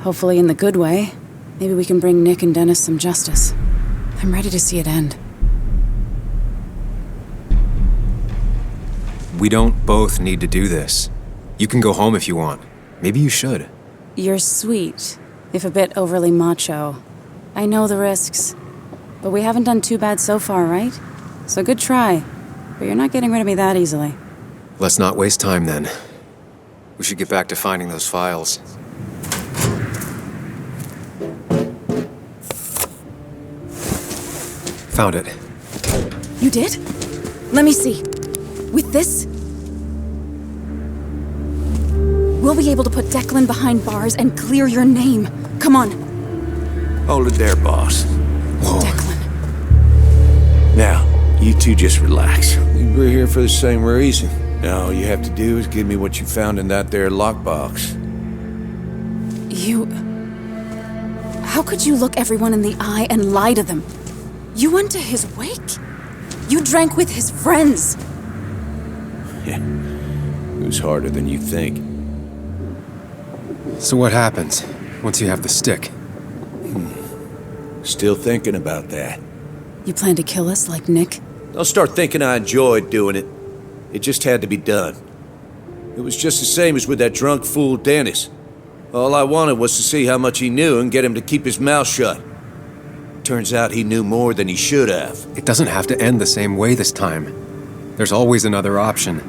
Hopefully in the good way. Maybe we can bring Nick and Dennis some justice. I'm ready to see it end. We don't both need to do this. You can go home if you want. Maybe you should. You're sweet, if a bit overly macho. I know the risks. But we haven't done too bad so far, right? So good try. But you're not getting rid of me that easily. Let's not waste time then. We should get back to finding those files. Found it. You did? Let me see. With this, we'll be able to put Declan behind bars and clear your name. Come on. Hold it there, boss. Whoa. Declan. Now, you two just relax. We're here for the same reason. All you have to do is give me what you found in that there lockbox. You... How could you look everyone in the eye and lie to them? You went to his wake. You drank with his friends. Yeah, it was harder than you think. So what happens once you have the stick? Still thinking about that. You plan to kill us like Nick? Don't start thinking I enjoyed doing it. It just had to be done. It was just the same as with that drunk fool Dennis. All I wanted was to see how much he knew and get him to keep his mouth shut. Turns out he knew more than he should have. It doesn't have to end the same way this time. There's always another option.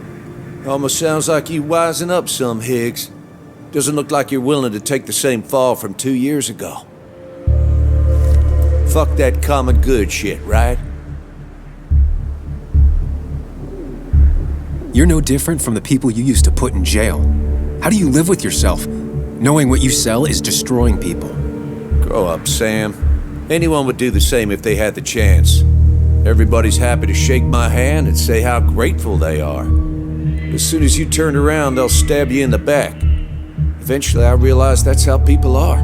Almost sounds like you wising up some, Higgs. Doesn't look like you're willing to take the same fall from 2 years ago. Fuck that common good shit, right? You're no different from the people you used to put in jail. How do you live with yourself, knowing what you sell is destroying people? Grow up, Sam. Anyone would do the same if they had the chance. Everybody's happy to shake my hand and say how grateful they are. But as soon as you turn around, they'll stab you in the back. Eventually, I realized that's how people are.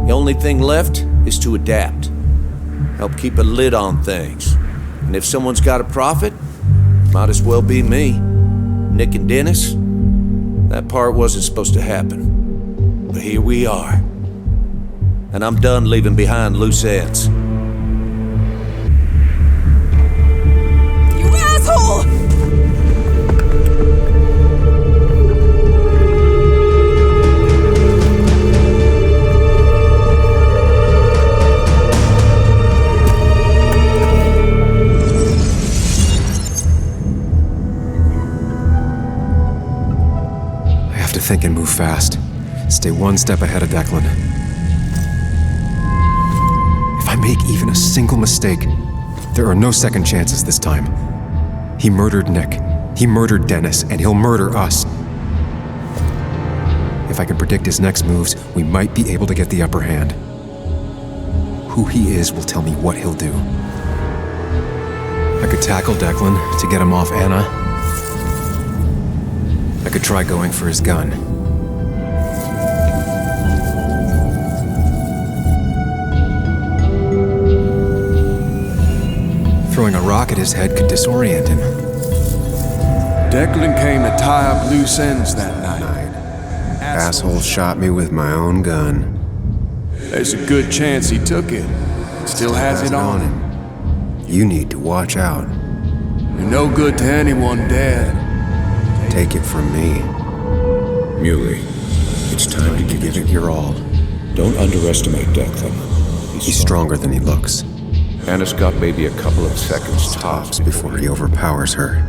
The only thing left is to adapt. Help keep a lid on things. And if someone's got a profit, might as well be me. Nick and Dennis, that part wasn't supposed to happen. But here we are. And I'm done leaving behind loose ends. You asshole! I have to think and move fast. Stay one step ahead of Declan. If I make even a single mistake, there are no second chances this time. He murdered Nick, he murdered Dennis, and he'll murder us. If I can predict his next moves, we might be able to get the upper hand. Who he is will tell me what he'll do. I could tackle Declan to get him off Anna. I could try going for his gun. Throwing a rock at his head could disorient him. Declan came to tie up loose ends that night. Asshole shot me with my own gun. There's a good chance he took it. Still has it on him. You need to watch out. You're no good to anyone dead. Take it from me. Muley, it's time to give it your all. Don't underestimate Declan. He's stronger than he looks. Anna's got maybe a couple of seconds tops before he overpowers her.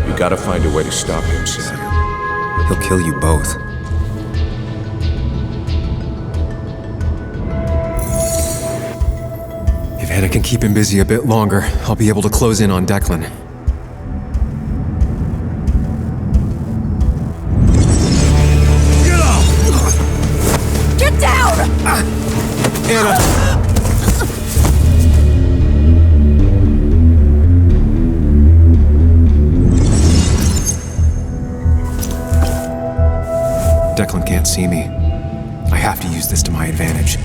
You gotta find a way to stop him, Sam. He'll kill you both. If Anna can keep him busy a bit longer, I'll be able to close in on Declan. Get up! Get down! Anna! see me. I have to use this to my advantage.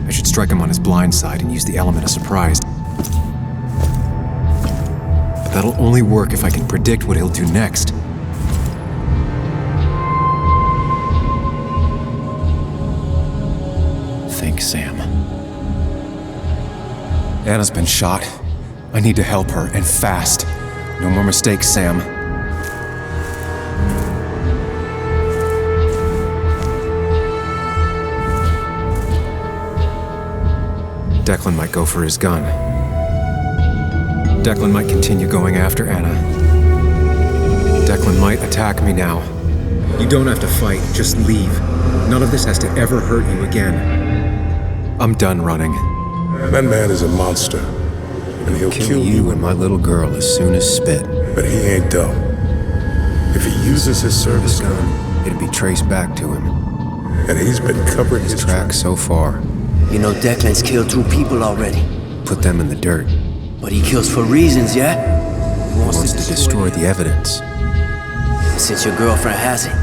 I should strike him on his blind side and use the element of surprise. But that'll only work if I can predict what he'll do next. Think, Sam. Anna's been shot. I need to help her, and fast. No more mistakes, Sam. Declan might go for his gun. Declan might continue going after Anna. Declan might attack me now. You don't have to fight, just leave. None of this has to ever hurt you again. I'm done running. That man is a monster, and he'll kill you and my little girl as soon as spit. But he ain't dumb. If he uses his service gun, it'd be traced back to him. And he's been covering his tracks so far. You know Declan's killed 2 people already. Put them in the dirt. But he kills for reasons, yeah? He wants to destroy the evidence. Since your girlfriend has it.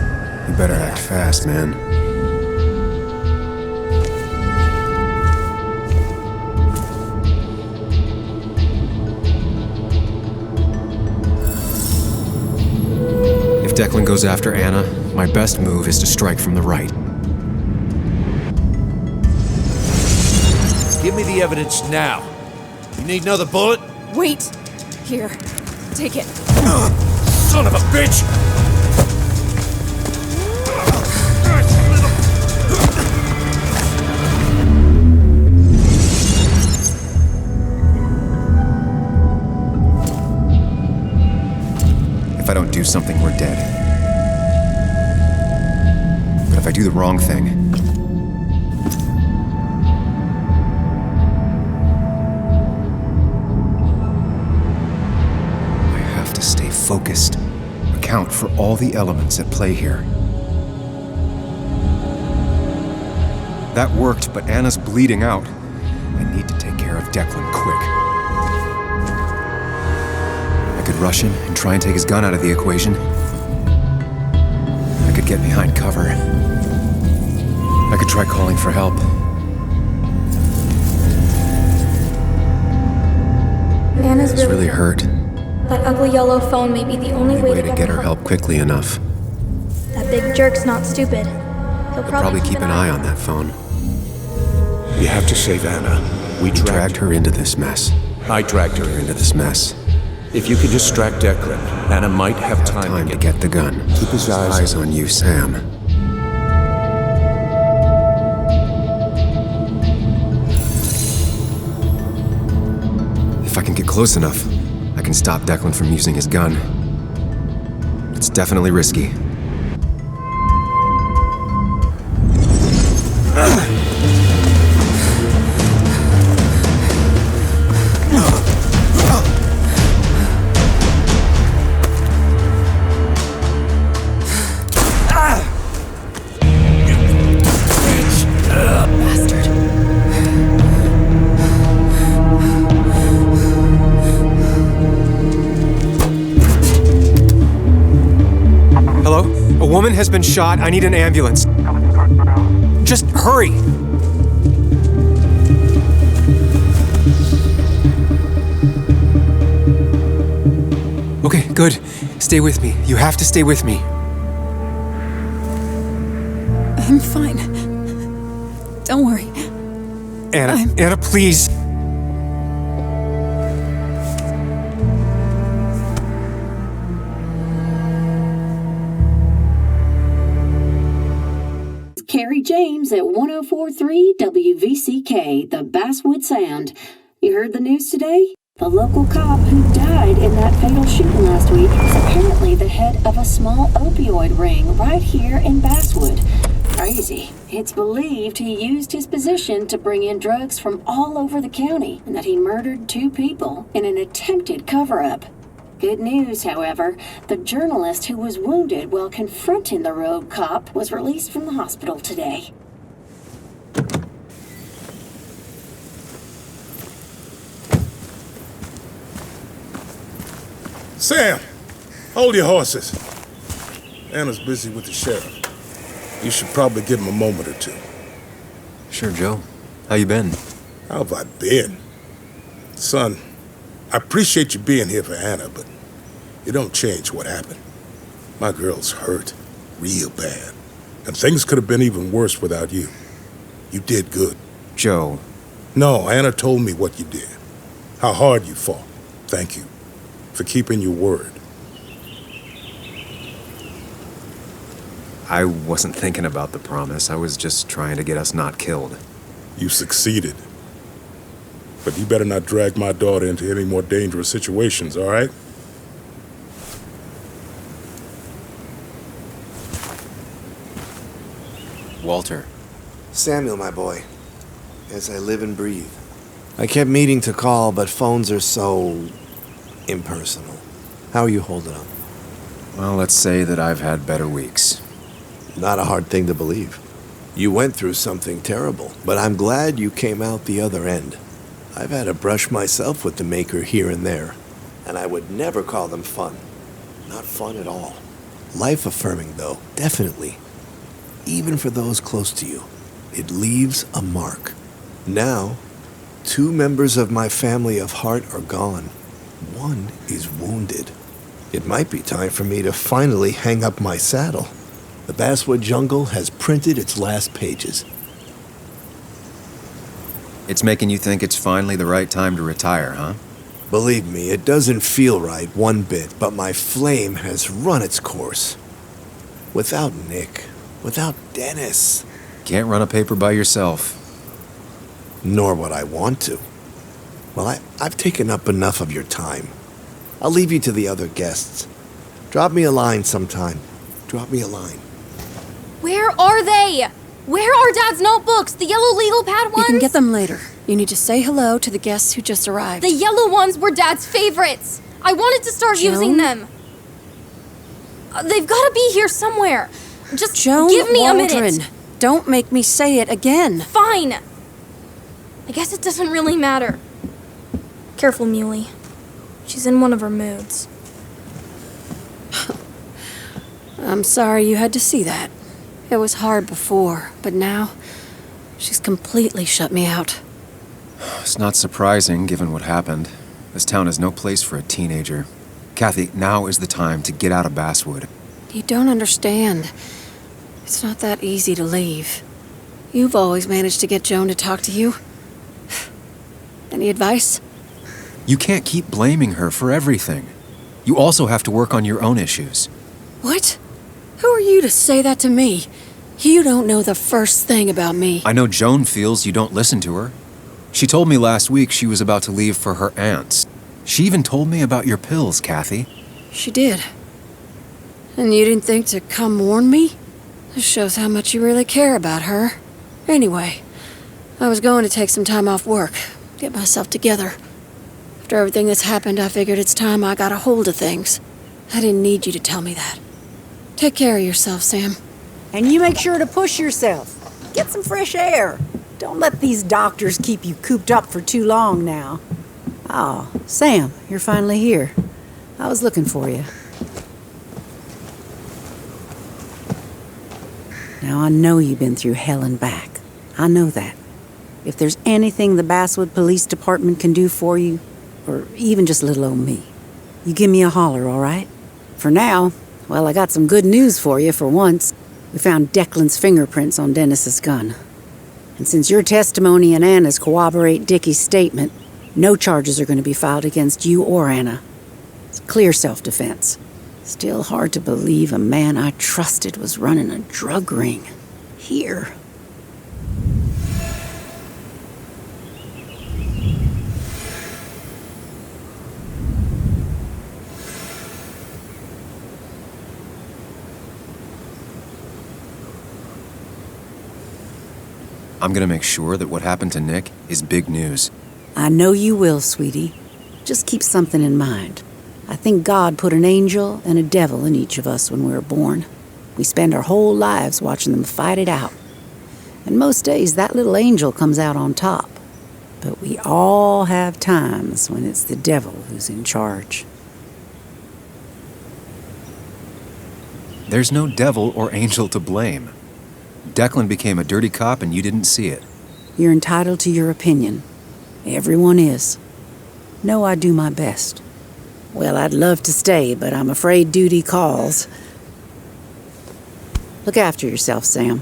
You better act fast, man. If Declan goes after Anna, my best move is to strike from the right. Give me the evidence now. You need another bullet? Wait. Here. Take it. Son of a bitch! If I don't do something, we're dead. But if I do the wrong thing, I have to stay focused, account for all the elements at play here. That worked, but Anna's bleeding out. I need to take care of Declan quick. I could rush in and try and take his gun out of the equation. I could get behind cover. I could try calling for help. Anna's It's really hurt. That ugly yellow phone may be the only way to get her help quickly enough. That big jerk's not stupid. He'll Probably keep an eye on that phone. You have to save Anna. We dragged her into this mess. I dragged her into this mess. If you could distract Declan, Anna might have time to get the gun. Keep his eyes on you, Sam. If I can get close enough, I can stop Declan from using his gun. It's definitely risky. A woman has been shot. I need an ambulance. Just hurry! Okay, good. Stay with me. You have to stay with me. I'm fine. Don't worry. Anna, please. Carrie James at 1043 WVCK, the Basswood Sound. You heard the news today? The local cop who died in that fatal shooting last week is apparently the head of a small opioid ring right here in Basswood. Crazy. It's believed he used his position to bring in drugs from all over the county and that he murdered 2 people in an attempted cover-up. Good news, however, the journalist who was wounded while confronting the rogue cop was released from the hospital today. Sam, hold your horses. Anna's busy with the sheriff. You should probably give him a moment or two. Sure, Joe. How you been? How have I been? Son, I appreciate you being here for Anna, but it don't change what happened. My girl's hurt, real bad. And things could have been even worse without you. You did good. Joe. No, Anna told me what you did. How hard you fought. Thank you for keeping your word. I wasn't thinking about the promise. I was just trying to get us not killed. You succeeded. But you better not drag my daughter into any more dangerous situations, all right? Walter. Samuel, my boy. As I live and breathe. I kept meaning to call, but phones are so impersonal. How are you holding up? Well, let's say that I've had better weeks. Not a hard thing to believe. You went through something terrible, but I'm glad you came out the other end. I've had a brush myself with the maker here and there, and I would never call them fun. Not fun at all. Life-affirming, though, definitely. Even for those close to you, it leaves a mark. Now, 2 members of my family of heart are gone. One is wounded. It might be time for me to finally hang up my saddle. The Basswood Jungle has printed its last pages. It's making you think it's finally the right time to retire, huh? Believe me, it doesn't feel right one bit, but my flame has run its course. Without Nick, without Dennis. Can't run a paper by yourself. Nor would I want to. Well, I've taken up enough of your time. I'll leave you to the other guests. Drop me a line sometime. Drop me a line. Where are they? Where are Dad's notebooks? The yellow legal pad ones? You can get them later. You need to say hello to the guests who just arrived. The yellow ones were Dad's favorites. I wanted to start using them. They've got to be here somewhere. Just give me a minute. Don't make me say it again. Fine. I guess it doesn't really matter. Careful, Muley. She's in one of her moods. I'm sorry you had to see that. It was hard before, but now she's completely shut me out. It's not surprising, given what happened. This town is no place for a teenager. Kathy, now is the time to get out of Basswood. You don't understand. It's not that easy to leave. You've always managed to get Joan to talk to you. Any advice? You can't keep blaming her for everything. You also have to work on your own issues. What? Who are you to say that to me? You don't know the first thing about me. I know Joan feels you don't listen to her. She told me last week she was about to leave for her aunt's. She even told me about your pills, Kathy. She did. And you didn't think to come warn me? This shows how much you really care about her. Anyway, I was going to take some time off work, get myself together. After everything that's happened, I figured it's time I got a hold of things. I didn't need you to tell me that. Take care of yourself, Sam. And you make sure to push yourself. Get some fresh air. Don't let these doctors keep you cooped up for too long now. Oh, Sam, you're finally here. I was looking for you. Now, I know you've been through hell and back. I know that. If there's anything the Basswood Police Department can do for you, or even just little old me, you give me a holler, all right? For now, well, I got some good news for you for once. We found Declan's fingerprints on Dennis's gun. And since your testimony and Anna's corroborate Dickie's statement, no charges are going to be filed against you or Anna. It's clear self-defense. Still hard to believe a man I trusted was running a drug ring. Here. I'm gonna make sure that what happened to Nick is big news. I know you will, sweetie. Just keep something in mind. I think God put an angel and a devil in each of us when we were born. We spend our whole lives watching them fight it out. And most days, that little angel comes out on top. But we all have times when it's the devil who's in charge. There's no devil or angel to blame. Declan became a dirty cop and you didn't see it. You're entitled to your opinion. Everyone is. No, I do my best. Well, I'd love to stay, but I'm afraid duty calls. Look after yourself, Sam.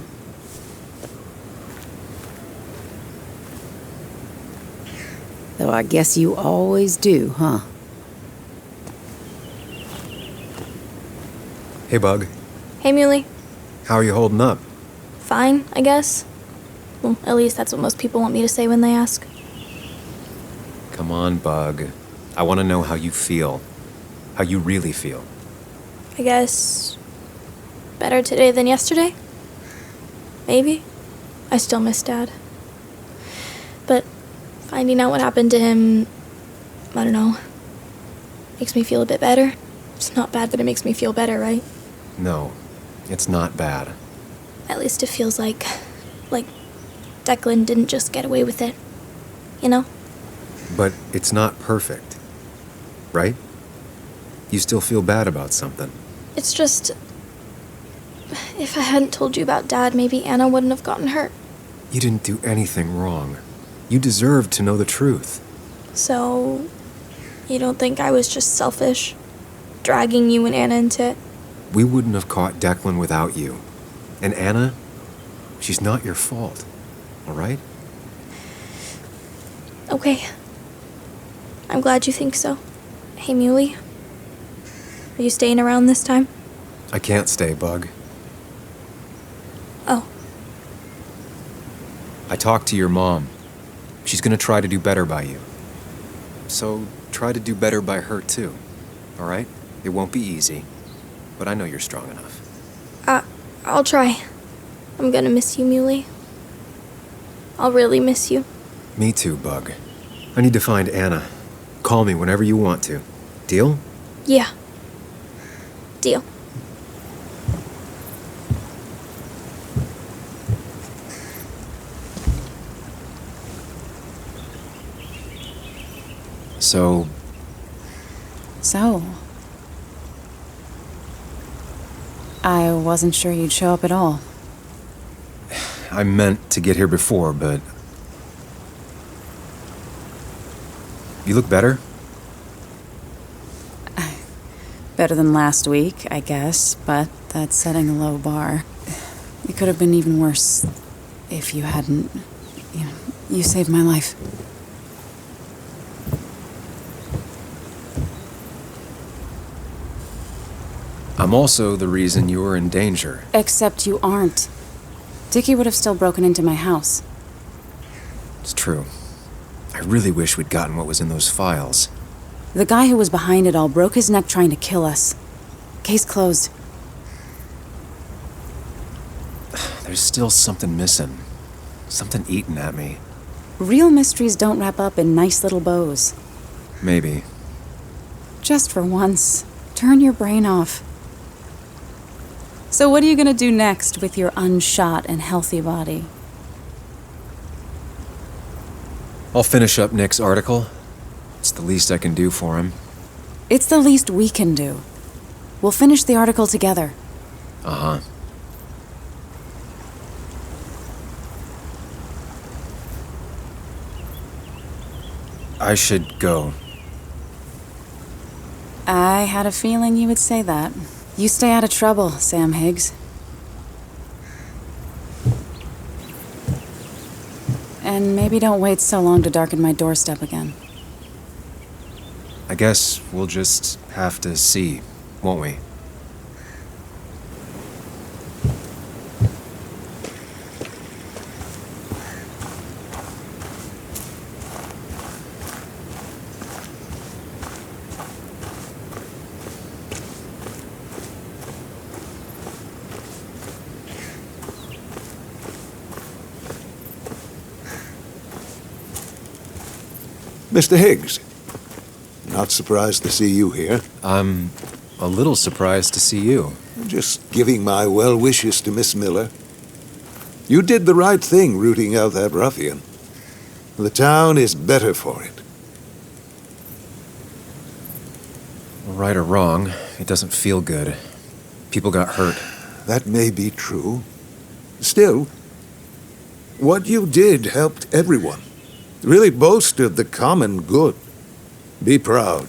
Though I guess you always do, huh? Hey, Bug. Hey, Muley. How are you holding up? Fine, I guess. Well, at least that's what most people want me to say when they ask. Come on, Bug. I want to know how you feel. How you really feel. I guess... better today than yesterday? Maybe. I still miss Dad. But finding out what happened to him, I don't know, makes me feel a bit better. It's not bad that it makes me feel better, right? No, it's not bad. At least it feels like Declan didn't just get away with it. You know? But it's not perfect, right? You still feel bad about something. It's just... if I hadn't told you about Dad, maybe Anna wouldn't have gotten hurt. You didn't do anything wrong. You deserved to know the truth. So... you don't think I was just selfish? Dragging you and Anna into it? We wouldn't have caught Declan without you. And Anna, she's not your fault, all right? Okay. I'm glad you think so. Hey, Muley. Are you staying around this time? I can't stay, Bug. Oh. I talked to your mom. She's gonna try to do better by you. So try to do better by her, too, all right? It won't be easy, but I know you're strong enough. I'll try. I'm gonna miss you, Muley. I'll really miss you. Me too, Bug. I need to find Anna. Call me whenever you want to. Deal? Yeah. Deal. So... I wasn't sure you'd show up at all. I meant to get here before, but... You look better? Better than last week, I guess, but that's setting a low bar. It could have been even worse if you hadn't... You saved my life. I'm also the reason you were in danger. Except you aren't. Dickie would have still broken into my house. It's true. I really wish we'd gotten what was in those files. The guy who was behind it all broke his neck trying to kill us. Case closed. There's still something missing. Something eating at me. Real mysteries don't wrap up in nice little bows. Maybe. Just for once, turn your brain off. So what are you gonna do next with your unshot and healthy body? I'll finish up Nick's article. It's the least I can do for him. It's the least we can do. We'll finish the article together. Uh-huh. I should go. I had a feeling you would say that. You stay out of trouble, Sam Higgs. And maybe don't wait so long to darken my doorstep again. I guess we'll just have to see, won't we? Mr. Higgs, not surprised to see you here. I'm a little surprised to see you. Just giving my well wishes to Miss Miller. You did the right thing rooting out that ruffian. The town is better for it. Right or wrong, it doesn't feel good. People got hurt. That may be true. Still, what you did helped everyone. Really bolstered the common good. Be proud.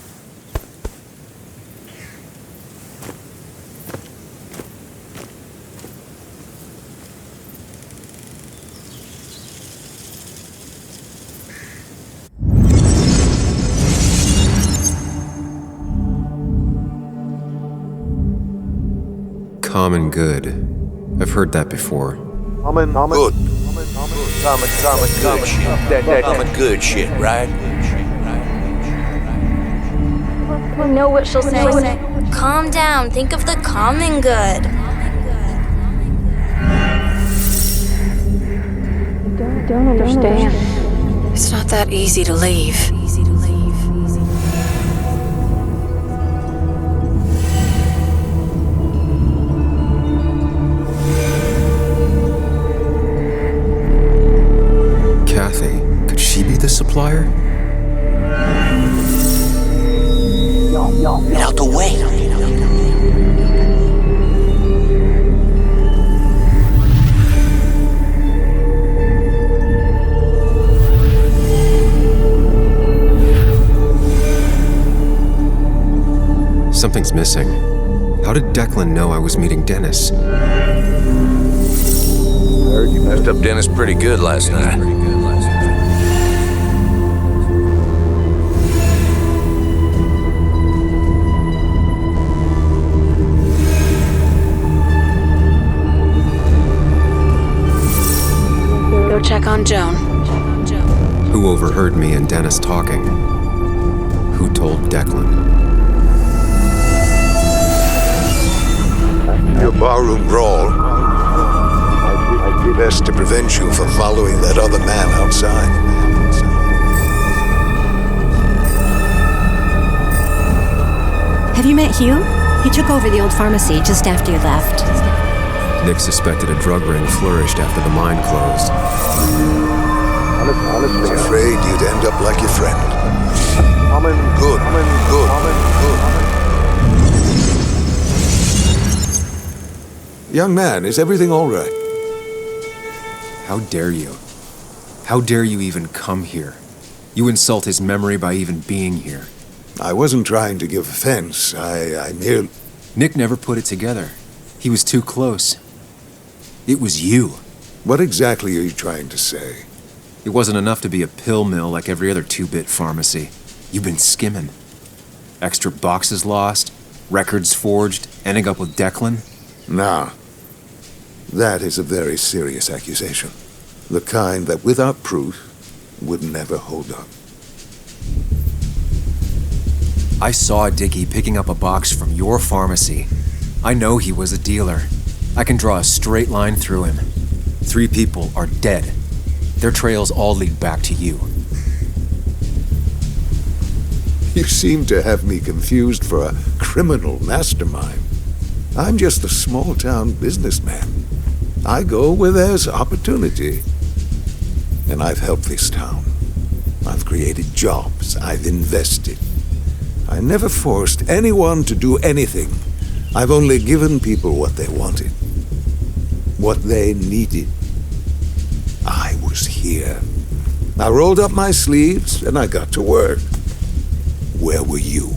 Common good. I've heard that before. Good. Common good shit, right? I know what she'll say. Calm down. Think of the common good. I don't understand. It's not that easy to leave. Kathy, could she be the supplier? Get out the way. Something's missing. How did Declan know I was meeting Dennis? Heard you messed up Dennis pretty good last night. Go check on Joan. Who overheard me and Dennis talking? Who told Declan? Your barroom brawl. I'd be best to prevent you from following that other man outside. Have you met Hugh? He took over the old pharmacy just after you left. Nick suspected a drug ring flourished after the mine closed. I was afraid you'd end up like your friend. Good. Young man, is everything all right? How dare you? How dare you even come here? You insult his memory by even being here. I wasn't trying to give offense. I merely... Nick never put it together. He was too close. It was you. What exactly are you trying to say? It wasn't enough to be a pill mill like every other two-bit pharmacy. You've been skimming. Extra boxes lost, records forged, ending up with Declan. Nah. That is a very serious accusation. The kind that, without proof, would never hold up. I saw Dickie picking up a box from your pharmacy. I know he was a dealer. I can draw a straight line through him. 3 people are dead. Their trails all lead back to you. You seem to have me confused for a criminal mastermind. I'm just a small-town businessman. I go where there's opportunity. And I've helped this town. I've created jobs. I've invested. I never forced anyone to do anything. I've only given people what they wanted. What they needed. I was here. I rolled up my sleeves and I got to work. Where were you?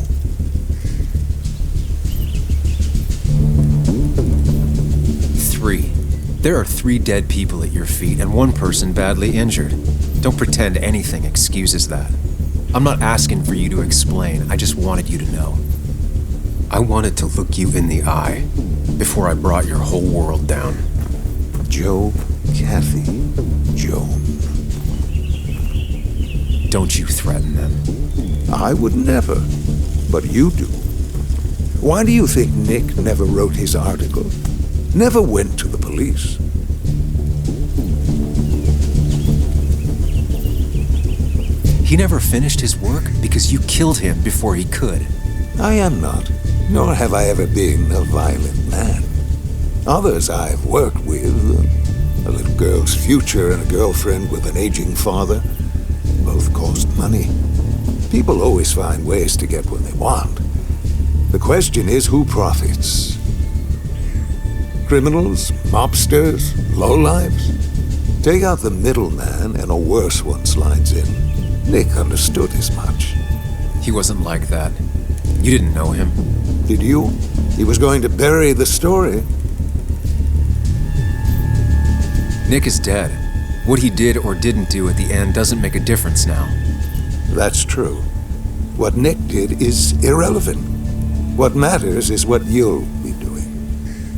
There are 3 dead people at your feet and 1 person badly injured. Don't pretend anything excuses that. I'm not asking for you to explain, I just wanted you to know. I wanted to look you in the eye before I brought your whole world down. Joe, Kathy, Joan. Don't you threaten them. I would never, but you do. Why do you think Nick never wrote his article? Never went to the police? He never finished his work because you killed him before he could. I am not, nor have I ever been a violent man. Others I've worked with, a little girl's future and a girlfriend with an aging father, both cost money. People always find ways to get what they want. The question is who profits. Criminals, mobsters, lowlifes. Take out the middleman and a worse one slides in. Nick understood as much. He wasn't like that. You didn't know him. Did you? He was going to bury the story. Nick is dead. What he did or didn't do at the end doesn't make a difference now. That's true. What Nick did is irrelevant. What matters is what you'll be doing.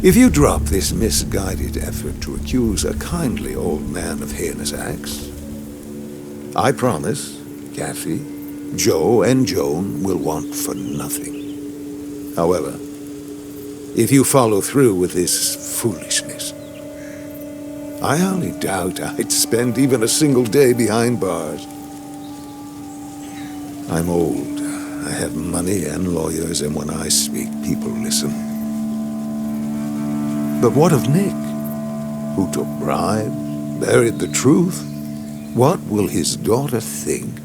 If you drop this misguided effort to accuse a kindly old man of heinous acts, I promise, Kathy, Joe, and Joan will want for nothing. However, if you follow through with this foolishness, I only doubt I'd spend even a single day behind bars. I'm old. I have money and lawyers, and when I speak, people listen. But what of Nick, who took bribes, buried the truth? What will his daughter think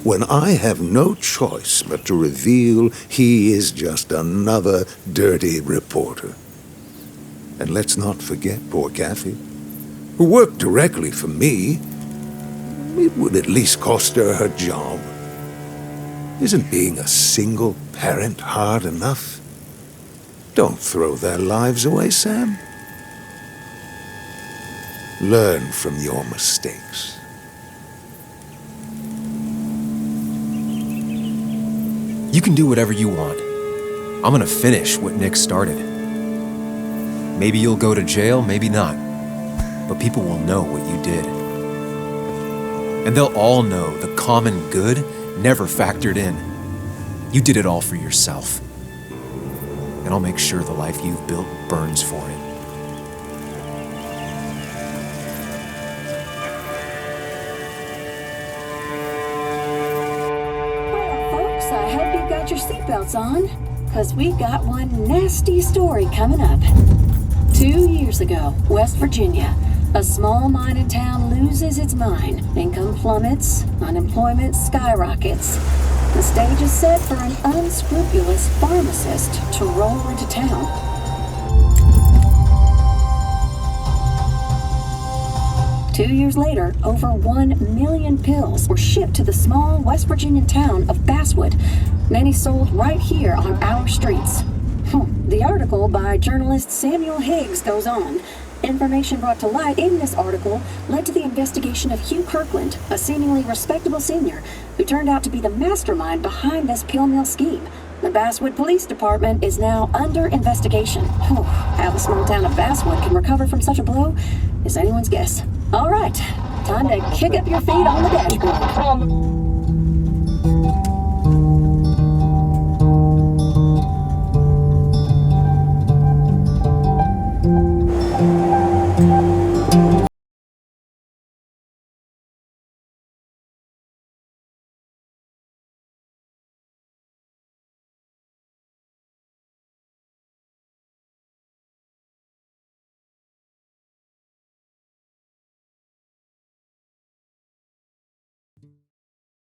when I have no choice but to reveal he is just another dirty reporter? And let's not forget poor Kathy, who worked directly for me. It would at least cost her her job. Isn't being a single parent hard enough? Don't throw their lives away, Sam. Learn from your mistakes. You can do whatever you want. I'm gonna finish what Nick started. Maybe you'll go to jail, maybe not. But people will know what you did. And they'll all know the common good never factored in. You did it all for yourself. And I'll make sure the life you've built burns for it. Well, folks, I hope you've got your seatbelts on, because we've got one nasty story coming up. 2 years ago, West Virginia, a small mining town loses its mine. Income plummets, unemployment skyrockets. The stage is set for an unscrupulous pharmacist to roll into town. Two years later, over 1 million pills were shipped to the small West Virginia town of Basswood, many sold right here on our streets. The article by journalist Samuel Higgs goes on. Information brought to light in this article led to the investigation of Hugh Kirkland, a seemingly respectable senior who turned out to be the mastermind behind this pill mill scheme. The Basswood Police Department is now under investigation. How the small town of Basswood can recover from such a blow is anyone's guess. All right, time to kick up your feet on the dashboard.